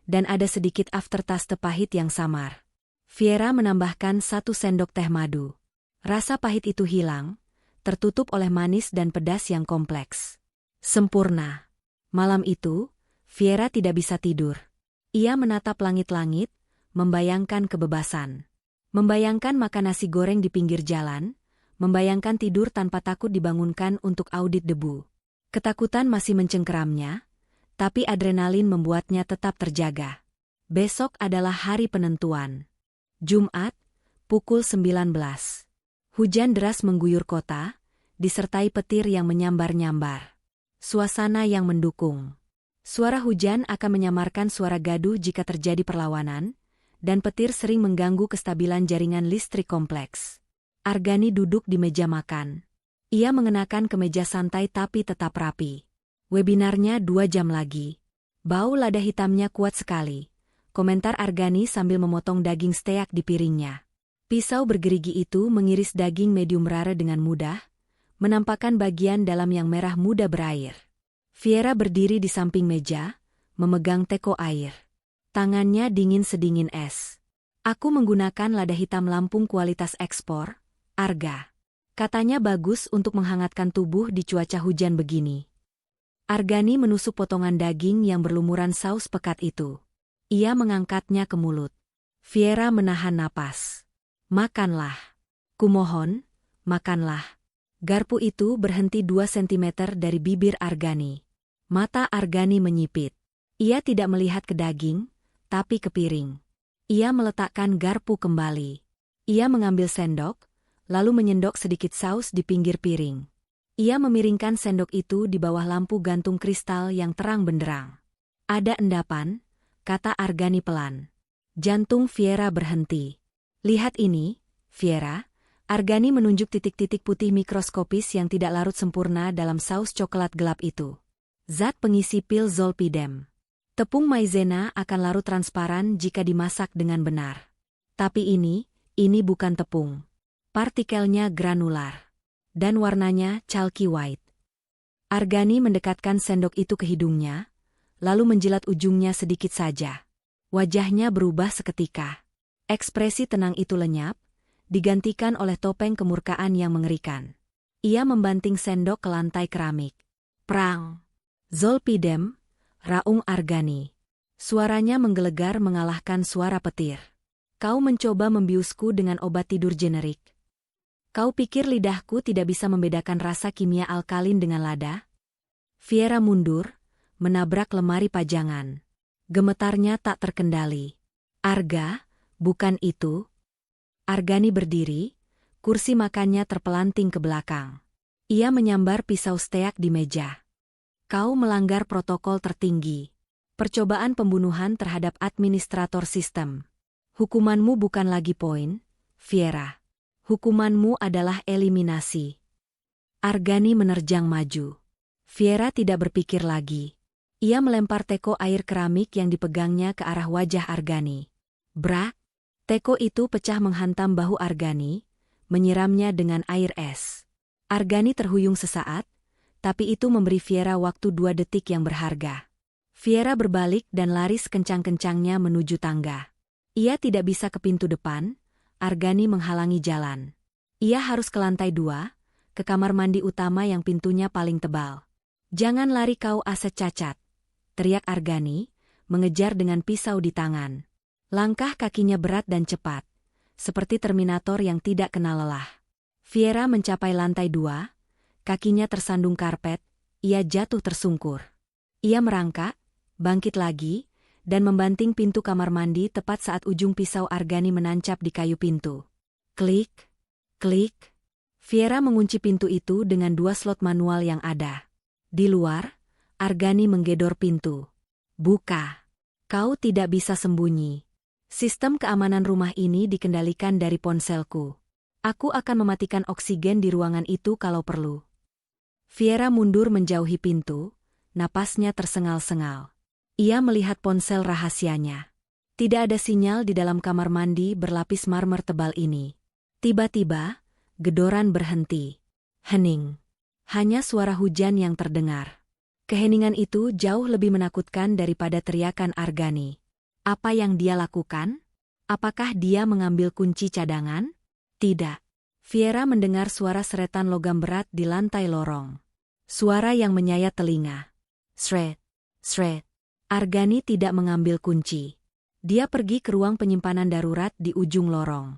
dan ada sedikit aftertaste pahit yang samar. Viera menambahkan 1 sendok teh madu. Rasa pahit itu hilang, tertutup oleh manis dan pedas yang kompleks. Sempurna. Malam itu, Viera tidak bisa tidur. Ia menatap langit-langit, membayangkan kebebasan. Membayangkan makan nasi goreng di pinggir jalan, membayangkan tidur tanpa takut dibangunkan untuk audit debu. Ketakutan masih mencengkeramnya, tapi adrenalin membuatnya tetap terjaga. Besok adalah hari penentuan. Jumat, pukul 19. Hujan deras mengguyur kota, disertai petir yang menyambar-nyambar. Suasana yang mendukung. Suara hujan akan menyamarkan suara gaduh jika terjadi perlawanan, dan petir sering mengganggu kestabilan jaringan listrik kompleks. Argani duduk di meja makan. Ia mengenakan kemeja santai tapi tetap rapi. Webinarnya 2 jam lagi. Bau lada hitamnya kuat sekali. Komentar Argani sambil memotong daging steak di piringnya. Pisau bergerigi itu mengiris daging medium rare dengan mudah, menampakkan bagian dalam yang merah muda berair. Viera berdiri di samping meja, memegang teko air. Tangannya dingin sedingin es. Aku menggunakan lada hitam Lampung kualitas ekspor, Arga. Katanya bagus untuk menghangatkan tubuh di cuaca hujan begini. Argani menusuk potongan daging yang berlumuran saus pekat itu. Ia mengangkatnya ke mulut. Viera menahan napas. Makanlah. Kumohon, makanlah. Garpu itu berhenti 2 sentimeter dari bibir Argani. Mata Argani menyipit. Ia tidak melihat ke daging, tapi ke piring. Ia meletakkan garpu kembali. Ia mengambil sendok, lalu menyendok sedikit saus di pinggir piring. Ia memiringkan sendok itu di bawah lampu gantung kristal yang terang benderang. Ada endapan, kata Argani pelan. Jantung Viera berhenti. Lihat ini, Viera. Argani menunjuk titik-titik putih mikroskopis yang tidak larut sempurna dalam saus coklat gelap itu. Zat pengisi pil Zolpidem. Tepung maizena akan larut transparan jika dimasak dengan benar. Tapi ini bukan tepung. Partikelnya granular. Dan warnanya chalky white. Argani mendekatkan sendok itu ke hidungnya, lalu menjilat ujungnya sedikit saja. Wajahnya berubah seketika. Ekspresi tenang itu lenyap, digantikan oleh topeng kemurkaan yang mengerikan. Ia membanting sendok ke lantai keramik. Prang! Zolpidem, raung Argani. Suaranya menggelegar mengalahkan suara petir. Kau mencoba membiusku dengan obat tidur generik. Kau pikir lidahku tidak bisa membedakan rasa kimia alkalin dengan lada? Fiera mundur, menabrak lemari pajangan. Gemetarnya tak terkendali. Arga, bukan itu. Argani berdiri, kursi makannya terpelanting ke belakang. Ia menyambar pisau steak di meja. Kau melanggar protokol tertinggi. Percobaan pembunuhan terhadap administrator sistem. Hukumanmu bukan lagi poin, Fiera. Hukumanmu adalah eliminasi. Argani menerjang maju. Fiera tidak berpikir lagi. Ia melempar teko air keramik yang dipegangnya ke arah wajah Argani. Brak! Teko itu pecah menghantam bahu Argani, menyiramnya dengan air es. Argani terhuyung sesaat, tapi itu memberi Fiera waktu 2 detik yang berharga. Fiera berbalik dan lari sekencang-kencangnya menuju tangga. Ia tidak bisa ke pintu depan, Argani menghalangi jalan. Ia harus ke lantai 2, ke kamar mandi utama yang pintunya paling tebal. Jangan lari kau aset cacat, teriak Argani, mengejar dengan pisau di tangan. Langkah kakinya berat dan cepat, seperti Terminator yang tidak kenal lelah. Fiera mencapai lantai 2, kakinya tersandung karpet, ia jatuh tersungkur. Ia merangkak, bangkit lagi, dan membanting pintu kamar mandi tepat saat ujung pisau Argani menancap di kayu pintu. Klik, klik. Fiera mengunci pintu itu dengan 2 slot manual yang ada. Di luar, Argani menggedor pintu. Buka. Kau tidak bisa sembunyi. Sistem keamanan rumah ini dikendalikan dari ponselku. Aku akan mematikan oksigen di ruangan itu kalau perlu. Fiera mundur menjauhi pintu, napasnya tersengal-sengal. Ia melihat ponsel rahasianya. Tidak ada sinyal di dalam kamar mandi berlapis marmer tebal ini. Tiba-tiba, gedoran berhenti. Hening. Hanya suara hujan yang terdengar. Keheningan itu jauh lebih menakutkan daripada teriakan Argani. Apa yang dia lakukan? Apakah dia mengambil kunci cadangan? Tidak. Fiera mendengar suara seretan logam berat di lantai lorong. Suara yang menyayat telinga. Shred, shred. Argani tidak mengambil kunci. Dia pergi ke ruang penyimpanan darurat di ujung lorong.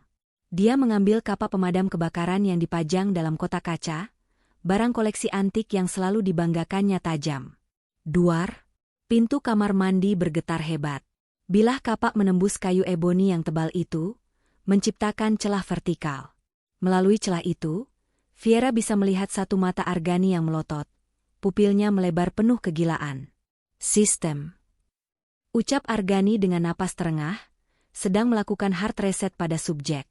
Dia mengambil kapak pemadam kebakaran yang dipajang dalam kotak kaca, barang koleksi antik yang selalu dibanggakannya tajam. Duar, pintu kamar mandi bergetar hebat. Bilah kapak menembus kayu eboni yang tebal itu, menciptakan celah vertikal. Melalui celah itu, Fiera bisa melihat satu mata Argani yang melotot. Pupilnya melebar penuh kegilaan. Sistem. Ucap Argani dengan napas terengah, sedang melakukan hard reset pada subjek.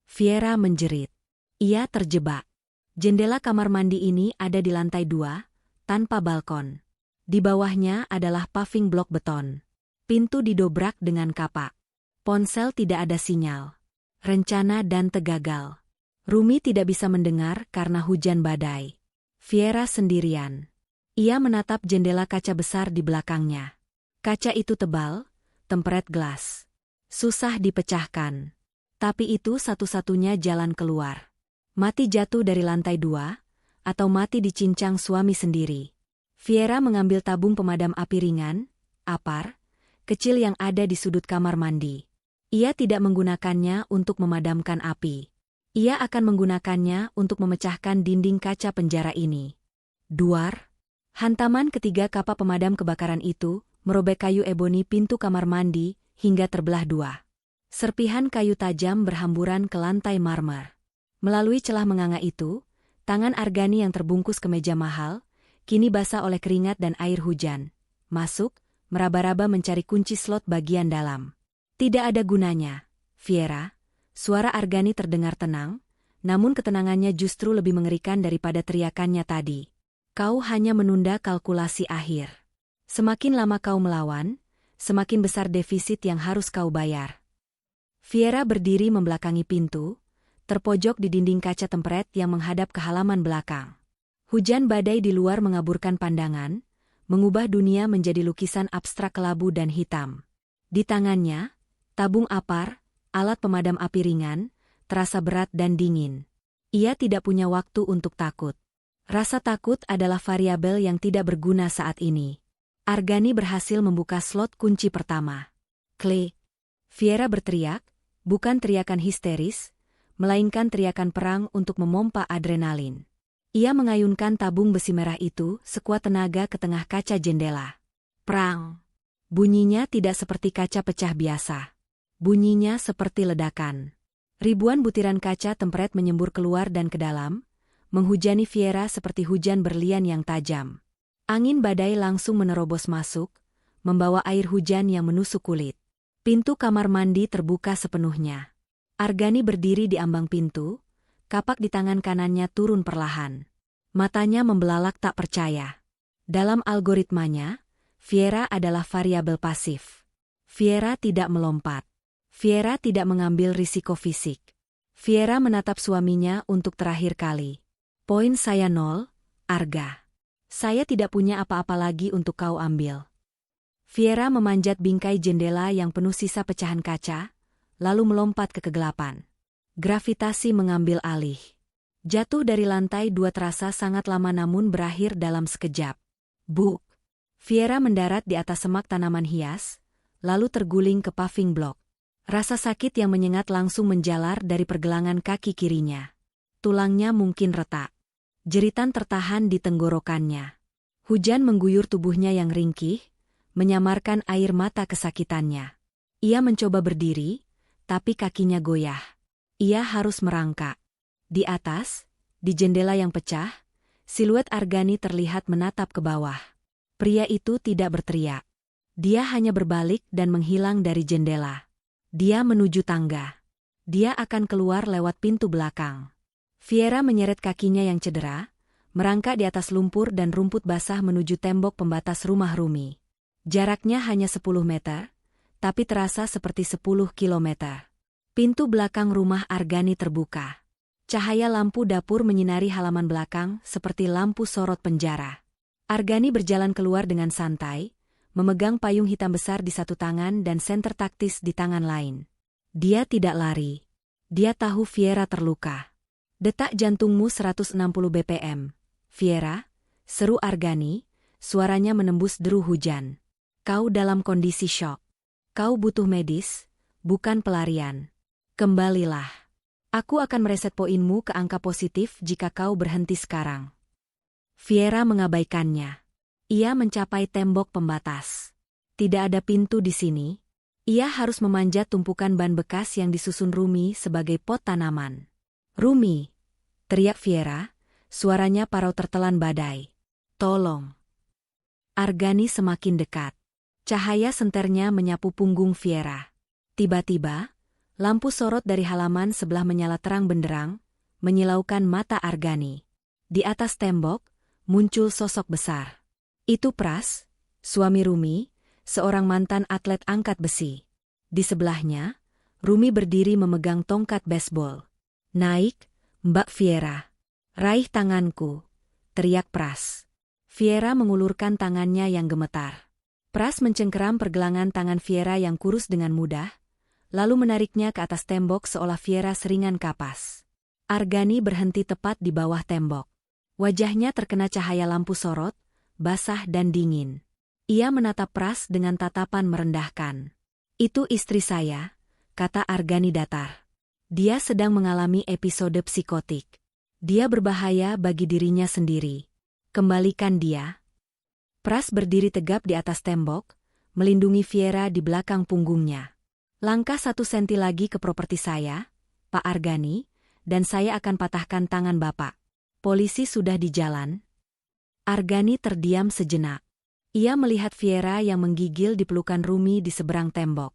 Fiera menjerit. Ia terjebak. Jendela kamar mandi ini ada di lantai 2, tanpa balkon. Di bawahnya adalah paving blok beton. Pintu didobrak dengan kapak. Ponsel tidak ada sinyal. Rencana dan gagal. Rumi tidak bisa mendengar karena hujan badai. Fiera sendirian. Ia menatap jendela kaca besar di belakangnya. Kaca itu tebal, tempered glass. Susah dipecahkan. Tapi itu satu-satunya jalan keluar. Mati jatuh dari lantai 2, atau mati dicincang suami sendiri. Fiera mengambil tabung pemadam api ringan, APAR, kecil yang ada di sudut kamar mandi. Ia tidak menggunakannya untuk memadamkan api. Ia akan menggunakannya untuk memecahkan dinding kaca penjara ini. Duar. Hantaman ketiga kapak pemadam kebakaran itu merobek kayu eboni pintu kamar mandi hingga terbelah 2. Serpihan kayu tajam berhamburan ke lantai marmer. Melalui celah menganga itu, tangan Argani yang terbungkus ke meja mahal, kini basah oleh keringat dan air hujan. Masuk, meraba-raba mencari kunci slot bagian dalam. Tidak ada gunanya, Fiera. Suara Argani terdengar tenang, namun ketenangannya justru lebih mengerikan daripada teriakannya tadi. Kau hanya menunda kalkulasi akhir. Semakin lama kau melawan, semakin besar defisit yang harus kau bayar. Fiera berdiri membelakangi pintu, terpojok di dinding kaca tempret yang menghadap ke halaman belakang. Hujan badai di luar mengaburkan pandangan, mengubah dunia menjadi lukisan abstrak kelabu dan hitam. Di tangannya, tabung apar, alat pemadam api ringan, terasa berat dan dingin. Ia tidak punya waktu untuk takut. Rasa takut adalah variabel yang tidak berguna saat ini. Argani berhasil membuka slot kunci pertama. Klik! Fiera berteriak, bukan teriakan histeris, melainkan teriakan perang untuk memompa adrenalin. Ia mengayunkan tabung besi merah itu sekuat tenaga ke tengah kaca jendela. Prang! Bunyinya tidak seperti kaca pecah biasa. Bunyinya seperti ledakan. Ribuan butiran kaca tempret menyembur keluar dan ke dalam, menghujani Fiera seperti hujan berlian yang tajam. Angin badai langsung menerobos masuk, membawa air hujan yang menusuk kulit. Pintu kamar mandi terbuka sepenuhnya. Argani berdiri di ambang pintu, kapak di tangan kanannya turun perlahan. Matanya membelalak tak percaya. Dalam algoritmanya, Fiera adalah variabel pasif. Fiera tidak melompat. Fiera tidak mengambil risiko fisik. Fiera menatap suaminya untuk terakhir kali. Poin saya 0, Arga. Saya tidak punya apa-apa lagi untuk kau ambil. Fiera memanjat bingkai jendela yang penuh sisa pecahan kaca, lalu melompat ke kegelapan. Gravitasi mengambil alih. Jatuh dari lantai 2 terasa sangat lama namun berakhir dalam sekejap. Buk! Fiera mendarat di atas semak tanaman hias, lalu terguling ke paving block. Rasa sakit yang menyengat langsung menjalar dari pergelangan kaki kirinya. Tulangnya mungkin retak. Jeritan tertahan di tenggorokannya. Hujan mengguyur tubuhnya yang ringkih, menyamarkan air mata kesakitannya. Ia mencoba berdiri, tapi kakinya goyah. Ia harus merangkak. Di atas, di jendela yang pecah, siluet Argani terlihat menatap ke bawah. Pria itu tidak berteriak. Dia hanya berbalik dan menghilang dari jendela. Dia menuju tangga. Dia akan keluar lewat pintu belakang. Fiera menyeret kakinya yang cedera, merangkak di atas lumpur dan rumput basah menuju tembok pembatas rumah Rumi. Jaraknya hanya 10 meter, tapi terasa seperti 10 kilometer. Pintu belakang rumah Argani terbuka. Cahaya lampu dapur menyinari halaman belakang seperti lampu sorot penjara. Argani berjalan keluar dengan santai, memegang payung hitam besar di satu tangan dan senter taktis di tangan lain. Dia tidak lari. Dia tahu Fiera terluka. Detak jantungmu 160 bpm. Fiera, seru Argani, suaranya menembus deru hujan. Kau dalam kondisi syok. Kau butuh medis, bukan pelarian. Kembalilah. Aku akan mereset poinmu ke angka positif jika kau berhenti sekarang. Fiera mengabaikannya. Ia mencapai tembok pembatas. Tidak ada pintu di sini. Ia harus memanjat tumpukan ban bekas yang disusun Rumi sebagai pot tanaman. Rumi, teriak Fiera, suaranya parau tertelan badai. Tolong. Argani semakin dekat. Cahaya senternya menyapu punggung Fiera. Tiba-tiba, lampu sorot dari halaman sebelah menyala terang benderang, menyilaukan mata Argani. Di atas tembok, muncul sosok besar. Itu Pras, suami Rumi, seorang mantan atlet angkat besi. Di sebelahnya, Rumi berdiri memegang tongkat baseball. Naik, Mbak Fiera. Raih tanganku, teriak Pras. Fiera mengulurkan tangannya yang gemetar. Pras mencengkeram pergelangan tangan Fiera yang kurus dengan mudah, lalu menariknya ke atas tembok seolah Fiera seringan kapas. Argani berhenti tepat di bawah tembok. Wajahnya terkena cahaya lampu sorot, basah dan dingin. Ia menatap Pras dengan tatapan merendahkan. Itu istri saya, kata Argani datar. Dia sedang mengalami episode psikotik. Dia berbahaya bagi dirinya sendiri. Kembalikan dia. Pras berdiri tegap di atas tembok, melindungi Fiera di belakang punggungnya. Langkah 1 senti lagi ke properti saya, Pak Argani, dan saya akan patahkan tangan Bapak. Polisi sudah di jalan. Argani terdiam sejenak. Ia melihat Fiera yang menggigil di pelukan Rumi di seberang tembok.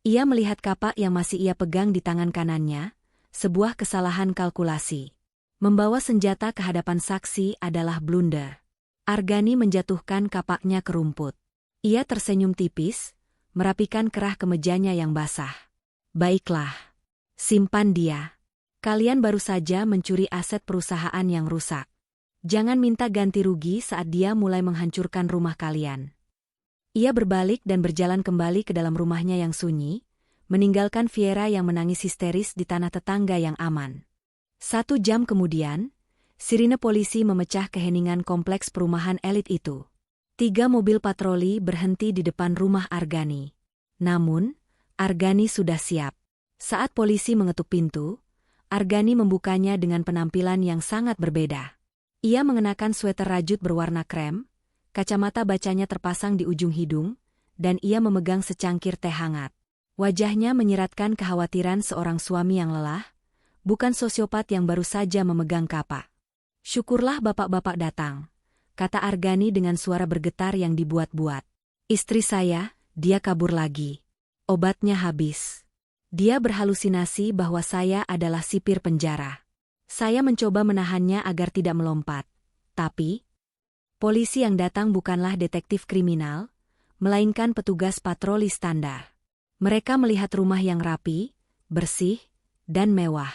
Ia melihat kapak yang masih ia pegang di tangan kanannya, sebuah kesalahan kalkulasi. Membawa senjata ke hadapan saksi adalah blunder. Argani menjatuhkan kapaknya ke rumput. Ia tersenyum tipis, merapikan kerah kemejanya yang basah. Baiklah. Simpan dia. Kalian baru saja mencuri aset perusahaan yang rusak. Jangan minta ganti rugi saat dia mulai menghancurkan rumah kalian. Ia berbalik dan berjalan kembali ke dalam rumahnya yang sunyi, meninggalkan Viera yang menangis histeris di tanah tetangga yang aman. 1 jam kemudian, sirine polisi memecah keheningan kompleks perumahan elit itu. 3 mobil patroli berhenti di depan rumah Argani. Namun, Argani sudah siap. Saat polisi mengetuk pintu, Argani membukanya dengan penampilan yang sangat berbeda. Ia mengenakan sweter rajut berwarna krem, kacamata bacanya terpasang di ujung hidung, dan ia memegang secangkir teh hangat. Wajahnya menyiratkan kekhawatiran seorang suami yang lelah, bukan sosiopat yang baru saja memegang kapak. Syukurlah bapak-bapak datang, kata Argani dengan suara bergetar yang dibuat-buat. Istri saya, dia kabur lagi. Obatnya habis. Dia berhalusinasi bahwa saya adalah sipir penjara. Saya mencoba menahannya agar tidak melompat. Tapi, polisi yang datang bukanlah detektif kriminal, melainkan petugas patroli standar. Mereka melihat rumah yang rapi, bersih, dan mewah.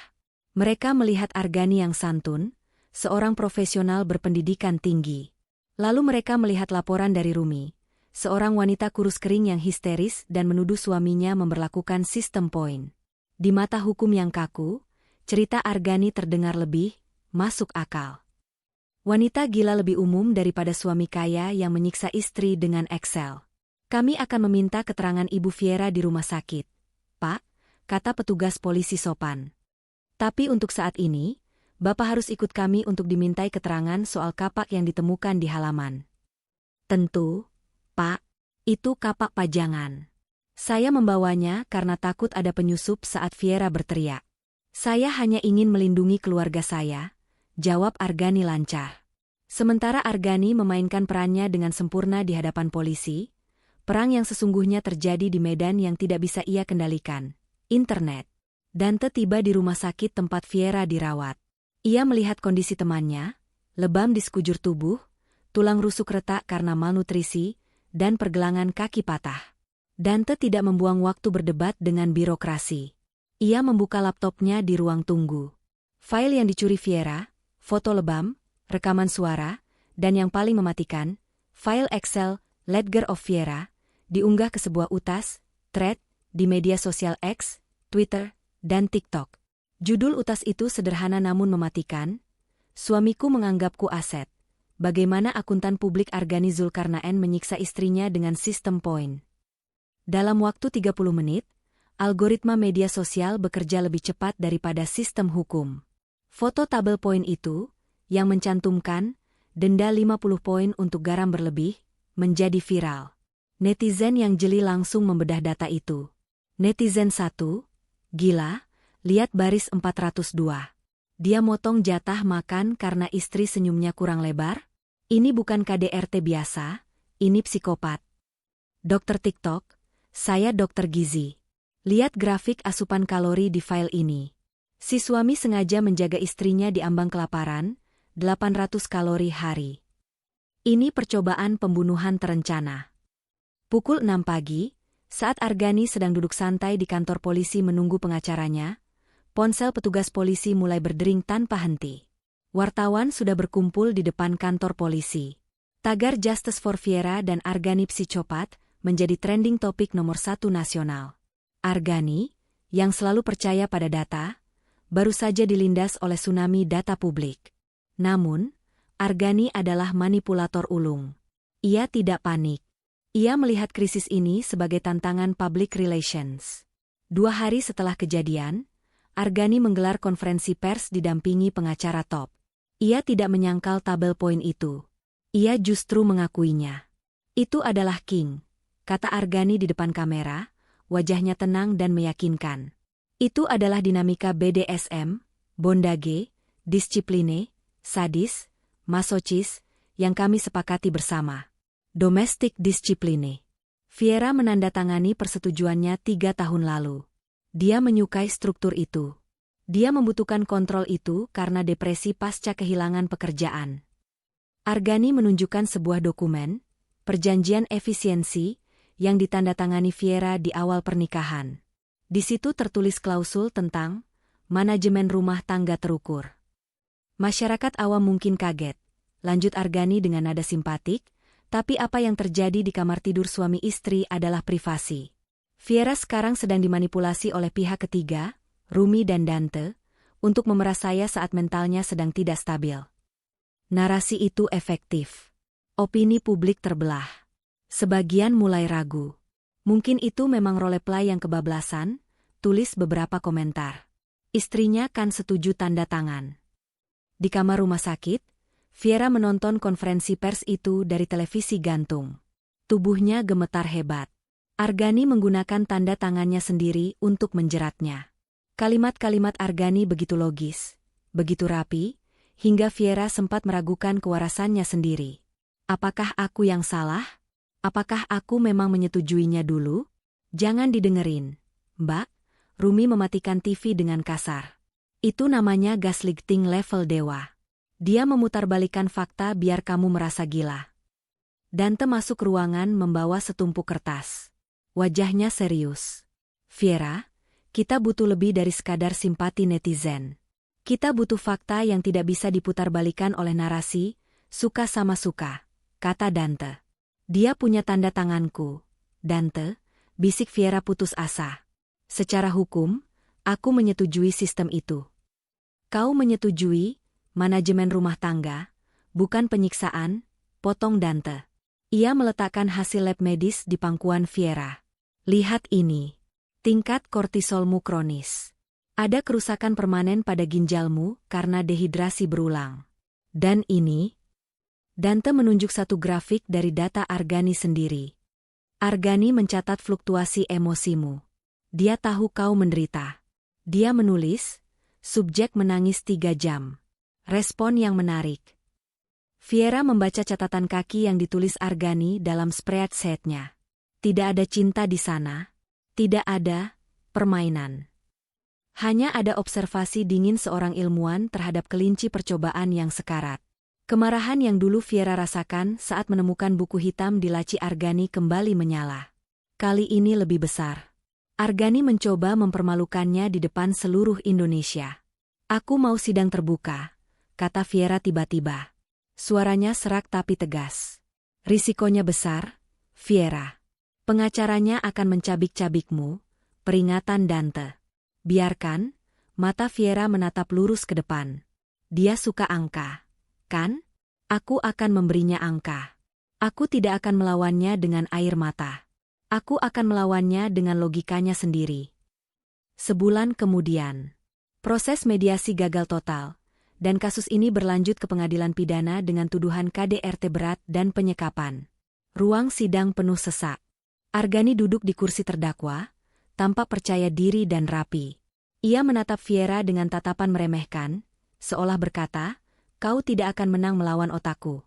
Mereka melihat Argani yang santun, seorang profesional berpendidikan tinggi. Lalu mereka melihat laporan dari Rumi, seorang wanita kurus kering yang histeris dan menuduh suaminya memberlakukan sistem poin. Di mata hukum yang kaku, cerita Argani terdengar lebih masuk akal. Wanita gila lebih umum daripada suami kaya yang menyiksa istri dengan Excel. Kami akan meminta keterangan Ibu Viera di rumah sakit, Pak, kata petugas polisi sopan. Tapi untuk saat ini, Bapak harus ikut kami untuk dimintai keterangan soal kapak yang ditemukan di halaman. Tentu, Pak, itu kapak pajangan. Saya membawanya karena takut ada penyusup saat Viera berteriak. Saya hanya ingin melindungi keluarga saya, jawab Argani lancar. Sementara Argani memainkan perannya dengan sempurna di hadapan polisi, perang yang sesungguhnya terjadi di medan yang tidak bisa ia kendalikan, internet. Dante tiba di rumah sakit tempat Viera dirawat. Ia melihat kondisi temannya, lebam di sekujur tubuh, tulang rusuk retak karena malnutrisi, dan pergelangan kaki patah. Dante tidak membuang waktu berdebat dengan birokrasi. Ia membuka laptopnya di ruang tunggu. File yang dicuri Viera, foto lebam, rekaman suara, dan yang paling mematikan, file Excel, Ledger of Viera, diunggah ke sebuah utas, thread, di media sosial X, Twitter, dan TikTok. Judul utas itu sederhana namun mematikan, "Suamiku menganggapku aset. Bagaimana akuntan publik Argani Zulkarnaen menyiksa istrinya dengan sistem poin." Dalam waktu 30 menit, algoritma media sosial bekerja lebih cepat daripada sistem hukum. Foto tabel poin itu, yang mencantumkan denda 50 poin untuk garam berlebih, menjadi viral. Netizen yang jeli langsung membedah data itu. Netizen 1, "Gila, lihat baris 402. Dia motong jatah makan karena istri senyumnya kurang lebar? Ini bukan KDRT biasa, ini psikopat." Dokter TikTok, "Saya dokter gizi. Lihat grafik asupan kalori di file ini. Si suami sengaja menjaga istrinya di ambang kelaparan, 800 kalori hari. Ini percobaan pembunuhan terencana." Pukul 6 pagi, saat Argani sedang duduk santai di kantor polisi menunggu pengacaranya, ponsel petugas polisi mulai berdering tanpa henti. Wartawan sudah berkumpul di depan kantor polisi. Tagar Justice for Viera dan Argani psikopat menjadi trending topik nomor 1 nasional. Argani, yang selalu percaya pada data, baru saja dilindas oleh tsunami data publik. Namun, Argani adalah manipulator ulung. Ia tidak panik. Ia melihat krisis ini sebagai tantangan public relations. 2 hari setelah kejadian, Argani menggelar konferensi pers didampingi pengacara top. Ia tidak menyangkal tabel poin itu. Ia justru mengakuinya. Itu adalah King, kata Argani di depan kamera, wajahnya tenang dan meyakinkan. Itu adalah dinamika BDSM, bondage, disipline, sadis, masochis, yang kami sepakati bersama. Domestic discipline. Viera menandatangani persetujuannya 3 tahun lalu. Dia menyukai struktur itu. Dia membutuhkan kontrol itu karena depresi pasca kehilangan pekerjaan. Argani menunjukkan sebuah dokumen, perjanjian efisiensi, yang ditandatangani Fiera di awal pernikahan. Di situ tertulis klausul tentang manajemen rumah tangga terukur. Masyarakat awam mungkin kaget, lanjut Argani dengan nada simpatik, tapi apa yang terjadi di kamar tidur suami istri adalah privasi. Fiera sekarang sedang dimanipulasi oleh pihak ketiga, Rumi dan Dante, untuk memeras saya saat mentalnya sedang tidak stabil. Narasi itu efektif. Opini publik terbelah. Sebagian mulai ragu. Mungkin itu memang roleplay yang kebablasan, tulis beberapa komentar. Istrinya kan setuju tanda tangan. Di kamar rumah sakit, Fiera menonton konferensi pers itu dari televisi gantung. Tubuhnya gemetar hebat. Argani menggunakan tanda tangannya sendiri untuk menjeratnya. Kalimat-kalimat Argani begitu logis, begitu rapi, hingga Fiera sempat meragukan kewarasannya sendiri. Apakah aku yang salah? Apakah aku memang menyetujuinya dulu? Jangan didengerin, Mbak. Rumi mematikan TV dengan kasar. Itu namanya gaslighting level dewa. Dia memutarbalikkan fakta biar kamu merasa gila. Dante masuk ruangan membawa setumpuk kertas. Wajahnya serius. Fiera, kita butuh lebih dari sekadar simpati netizen. Kita butuh fakta yang tidak bisa diputarbalikkan oleh narasi, suka sama suka, kata Dante. Dia punya tanda tanganku. Dante, bisik Fiera putus asa. Secara hukum, aku menyetujui sistem itu. Kau menyetujui manajemen rumah tangga, bukan penyiksaan, potong Dante. Ia meletakkan hasil lab medis di pangkuan Fiera. Lihat ini. Tingkat kortisolmu kronis. Ada kerusakan permanen pada ginjalmu karena dehidrasi berulang. Dan ini, Dante menunjuk satu grafik dari data Argani sendiri. Argani mencatat fluktuasi emosimu. Dia tahu kau menderita. Dia menulis, subjek menangis 3 jam. Respon yang menarik. Fiera membaca catatan kaki yang ditulis Argani dalam spreadsheet-nya. Tidak ada cinta di sana. Tidak ada permainan. Hanya ada observasi dingin seorang ilmuwan terhadap kelinci percobaan yang sekarat. Kemarahan yang dulu Fiera rasakan saat menemukan buku hitam di laci Argani kembali menyala. Kali ini lebih besar. Argani mencoba mempermalukannya di depan seluruh Indonesia. Aku mau sidang terbuka, kata Fiera tiba-tiba. Suaranya serak tapi tegas. Risikonya besar, Fiera. Pengacaranya akan mencabik-cabikmu, peringatan Dante. Biarkan, mata Fiera menatap lurus ke depan. Dia suka angka, kan? Aku akan memberinya angka. Aku tidak akan melawannya dengan air mata. Aku akan melawannya dengan logikanya sendiri. Sebulan kemudian, proses mediasi gagal total, dan kasus ini berlanjut ke pengadilan pidana dengan tuduhan KDRT berat dan penyekapan. Ruang sidang penuh sesak. Argani duduk di kursi terdakwa, tampak percaya diri dan rapi. Ia menatap Fiera dengan tatapan meremehkan, seolah berkata, kau tidak akan menang melawan otakku.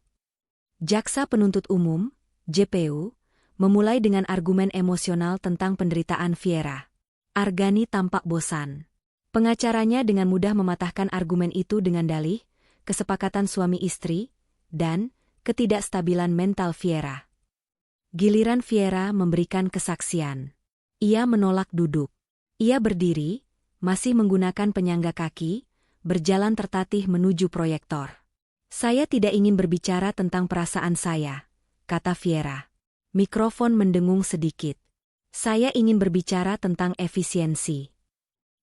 Jaksa penuntut umum, JPU, memulai dengan argumen emosional tentang penderitaan Fiera. Argani tampak bosan. Pengacaranya dengan mudah mematahkan argumen itu dengan dalih, kesepakatan suami istri, dan ketidakstabilan mental Fiera. Giliran Fiera memberikan kesaksian. Ia menolak duduk. Ia berdiri, masih menggunakan penyangga kaki, berjalan tertatih menuju proyektor. Saya tidak ingin berbicara tentang perasaan saya, kata Fiera. Mikrofon mendengung sedikit. Saya ingin berbicara tentang efisiensi.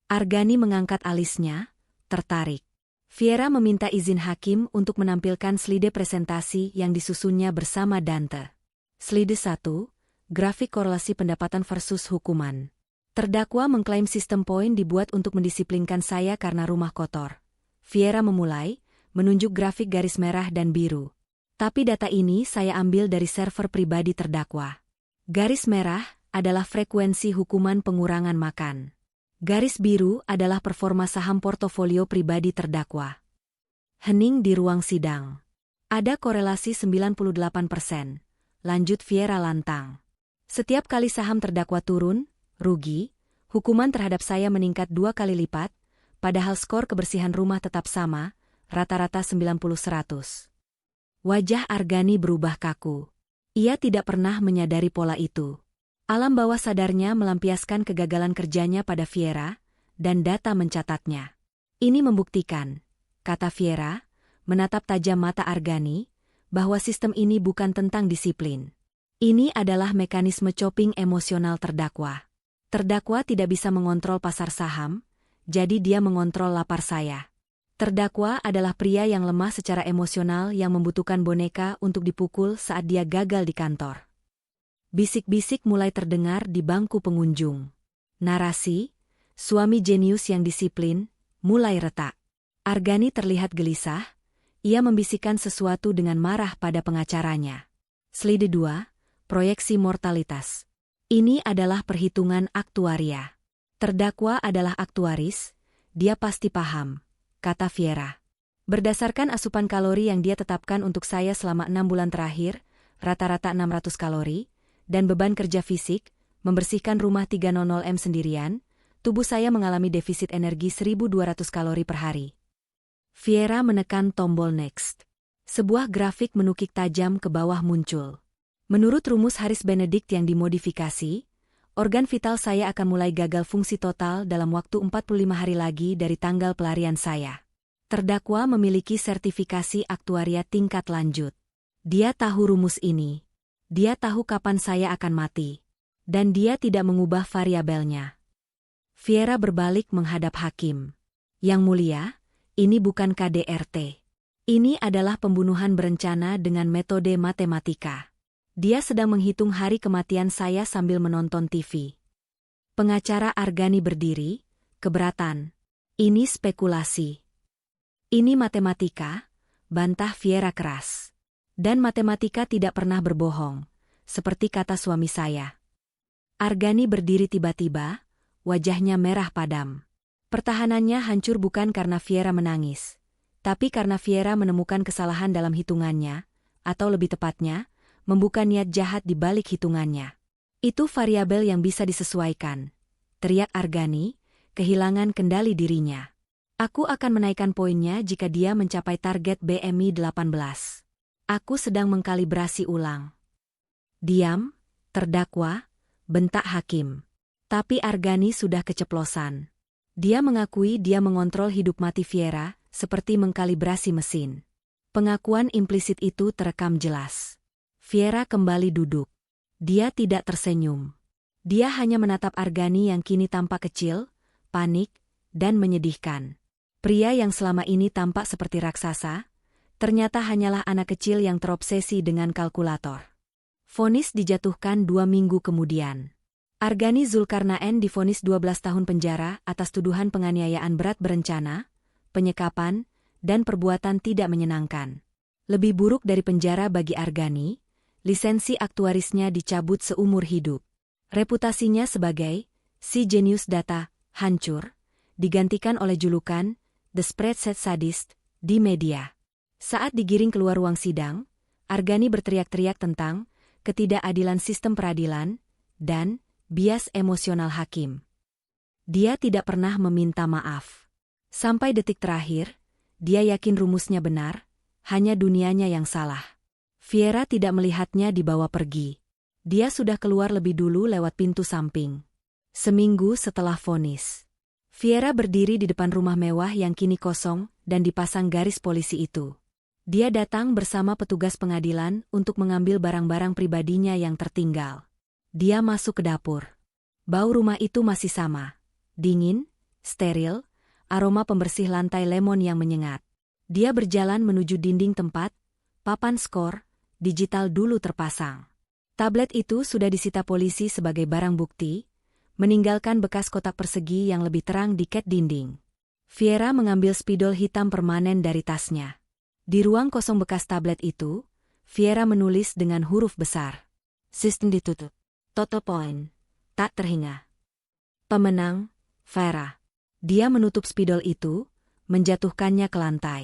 Argani mengangkat alisnya, tertarik. Fiera meminta izin hakim untuk menampilkan slide presentasi yang disusunnya bersama Dante. Slide 1, grafik korelasi pendapatan versus hukuman. Terdakwa mengklaim sistem poin dibuat untuk mendisiplinkan saya karena rumah kotor. Fiera memulai, menunjuk grafik garis merah dan biru. Tapi data ini saya ambil dari server pribadi terdakwa. Garis merah adalah frekuensi hukuman pengurangan makan. Garis biru adalah performa saham portofolio pribadi terdakwa. Hening di ruang sidang. Ada korelasi 98%. Lanjut Fiera lantang. Setiap kali saham terdakwa turun, rugi, hukuman terhadap saya meningkat 2 kali lipat, padahal skor kebersihan rumah tetap sama, rata-rata 90-100. Wajah Argani berubah kaku. Ia tidak pernah menyadari pola itu. Alam bawah sadarnya melampiaskan kegagalan kerjanya pada Fiera, dan data mencatatnya. Ini membuktikan, kata Fiera, menatap tajam mata Argani, bahwa sistem ini bukan tentang disiplin. Ini adalah mekanisme chopping emosional terdakwa. Terdakwa tidak bisa mengontrol pasar saham, jadi dia mengontrol lapar saya. Terdakwa adalah pria yang lemah secara emosional yang membutuhkan boneka untuk dipukul saat dia gagal di kantor. Bisik-bisik mulai terdengar di bangku pengunjung. Narasi, suami jenius yang disiplin, mulai retak. Argani terlihat gelisah, ia membisikkan sesuatu dengan marah pada pengacaranya. Slide 2, proyeksi mortalitas. Ini adalah perhitungan aktuaria. Terdakwa adalah aktuaris, dia pasti paham, kata Fiera. Berdasarkan asupan kalori yang dia tetapkan untuk saya selama 6 bulan terakhir, rata-rata 600 kalori, dan beban kerja fisik, membersihkan rumah 300M sendirian, tubuh saya mengalami defisit energi 1.200 kalori per hari. Fiera menekan tombol next. Sebuah grafik menukik tajam ke bawah muncul. Menurut rumus Harris Benedict yang dimodifikasi, organ vital saya akan mulai gagal fungsi total dalam waktu 45 hari lagi dari tanggal pelarian saya. Terdakwa memiliki sertifikasi aktuaria tingkat lanjut. Dia tahu rumus ini. Dia tahu kapan saya akan mati. Dan dia tidak mengubah variabelnya. Fiera berbalik menghadap hakim. Yang mulia, ini bukan KDRT. Ini adalah pembunuhan berencana dengan metode matematika. Dia sedang menghitung hari kematian saya sambil menonton TV. Pengacara Argani berdiri, keberatan. Ini spekulasi. Ini matematika, bantah Fiera keras. Dan matematika tidak pernah berbohong, seperti kata suami saya. Argani berdiri tiba-tiba, wajahnya merah padam. Pertahanannya hancur bukan karena Fiera menangis, tapi karena Fiera menemukan kesalahan dalam hitungannya, atau lebih tepatnya, membuka niat jahat di balik hitungannya. Itu variabel yang bisa disesuaikan, teriak Argani, kehilangan kendali dirinya. Aku akan menaikkan poinnya jika dia mencapai target BMI 18. Aku sedang mengkalibrasi ulang. Diam, terdakwa, bentak hakim. Tapi Argani sudah keceplosan. Dia mengakui dia mengontrol hidup mati Fiera, seperti mengkalibrasi mesin. Pengakuan implisit itu terekam jelas. Fiera kembali duduk. Dia tidak tersenyum. Dia hanya menatap Argani yang kini tampak kecil, panik, dan menyedihkan. Pria yang selama ini tampak seperti raksasa, ternyata hanyalah anak kecil yang terobsesi dengan kalkulator. Vonis dijatuhkan 2 minggu kemudian. Argani Zulkarnaen divonis 12 tahun penjara atas tuduhan penganiayaan berat berencana, penyekapan, dan perbuatan tidak menyenangkan. Lebih buruk dari penjara bagi Argani, lisensi aktuarisnya dicabut seumur hidup. Reputasinya sebagai si jenius data hancur, digantikan oleh julukan The Spreadsheet Sadist di media. Saat digiring keluar ruang sidang, Argani berteriak-teriak tentang ketidakadilan sistem peradilan dan bias emosional hakim. Dia tidak pernah meminta maaf. Sampai detik terakhir, dia yakin rumusnya benar, hanya dunianya yang salah. Fiera tidak melihatnya dibawa pergi. Dia sudah keluar lebih dulu lewat pintu samping. Seminggu setelah vonis, Fiera berdiri di depan rumah mewah yang kini kosong dan dipasang garis polisi itu. Dia datang bersama petugas pengadilan untuk mengambil barang-barang pribadinya yang tertinggal. Dia masuk ke dapur. Bau rumah itu masih sama. Dingin, steril, aroma pembersih lantai lemon yang menyengat. Dia berjalan menuju dinding tempat, papan skor, digital dulu terpasang. Tablet itu sudah disita polisi sebagai barang bukti, meninggalkan bekas kotak persegi yang lebih terang di cat dinding. Fiera mengambil spidol hitam permanen dari tasnya. Di ruang kosong bekas tablet itu, Fiera menulis dengan huruf besar. Sistem ditutup. Total point. Tak terhingga. Pemenang, Fiera. Dia menutup spidol itu, menjatuhkannya ke lantai.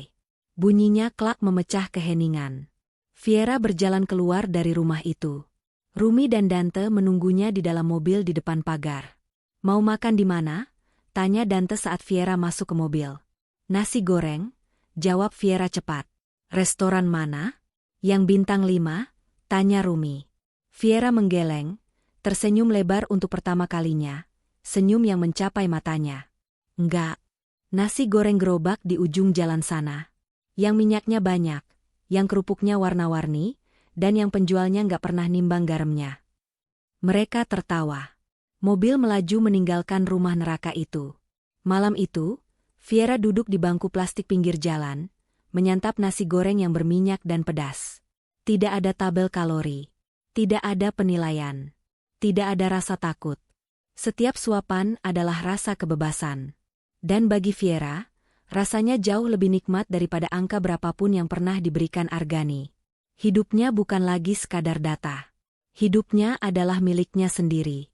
Bunyinya klak memecah keheningan. Fiera berjalan keluar dari rumah itu. Rumi dan Dante menunggunya di dalam mobil di depan pagar. Mau makan di mana? Tanya Dante saat Fiera masuk ke mobil. Nasi goreng, jawab Fiera cepat. Restoran mana? Yang bintang 5, Tanya Rumi. Viera menggeleng, tersenyum lebar untuk pertama kalinya, senyum yang mencapai matanya. Enggak. Nasi goreng gerobak di ujung jalan sana. Yang minyaknya banyak, yang kerupuknya warna-warni, dan yang penjualnya nggak pernah nimbang garamnya. Mereka tertawa. Mobil melaju meninggalkan rumah neraka itu. Malam itu, Viera duduk di bangku plastik pinggir jalan, menyantap nasi goreng yang berminyak dan pedas. Tidak ada tabel kalori. Tidak ada penilaian. Tidak ada rasa takut. Setiap suapan adalah rasa kebebasan. Dan bagi Viera, rasanya jauh lebih nikmat daripada angka berapapun yang pernah diberikan Argani. Hidupnya bukan lagi sekadar data. Hidupnya adalah miliknya sendiri.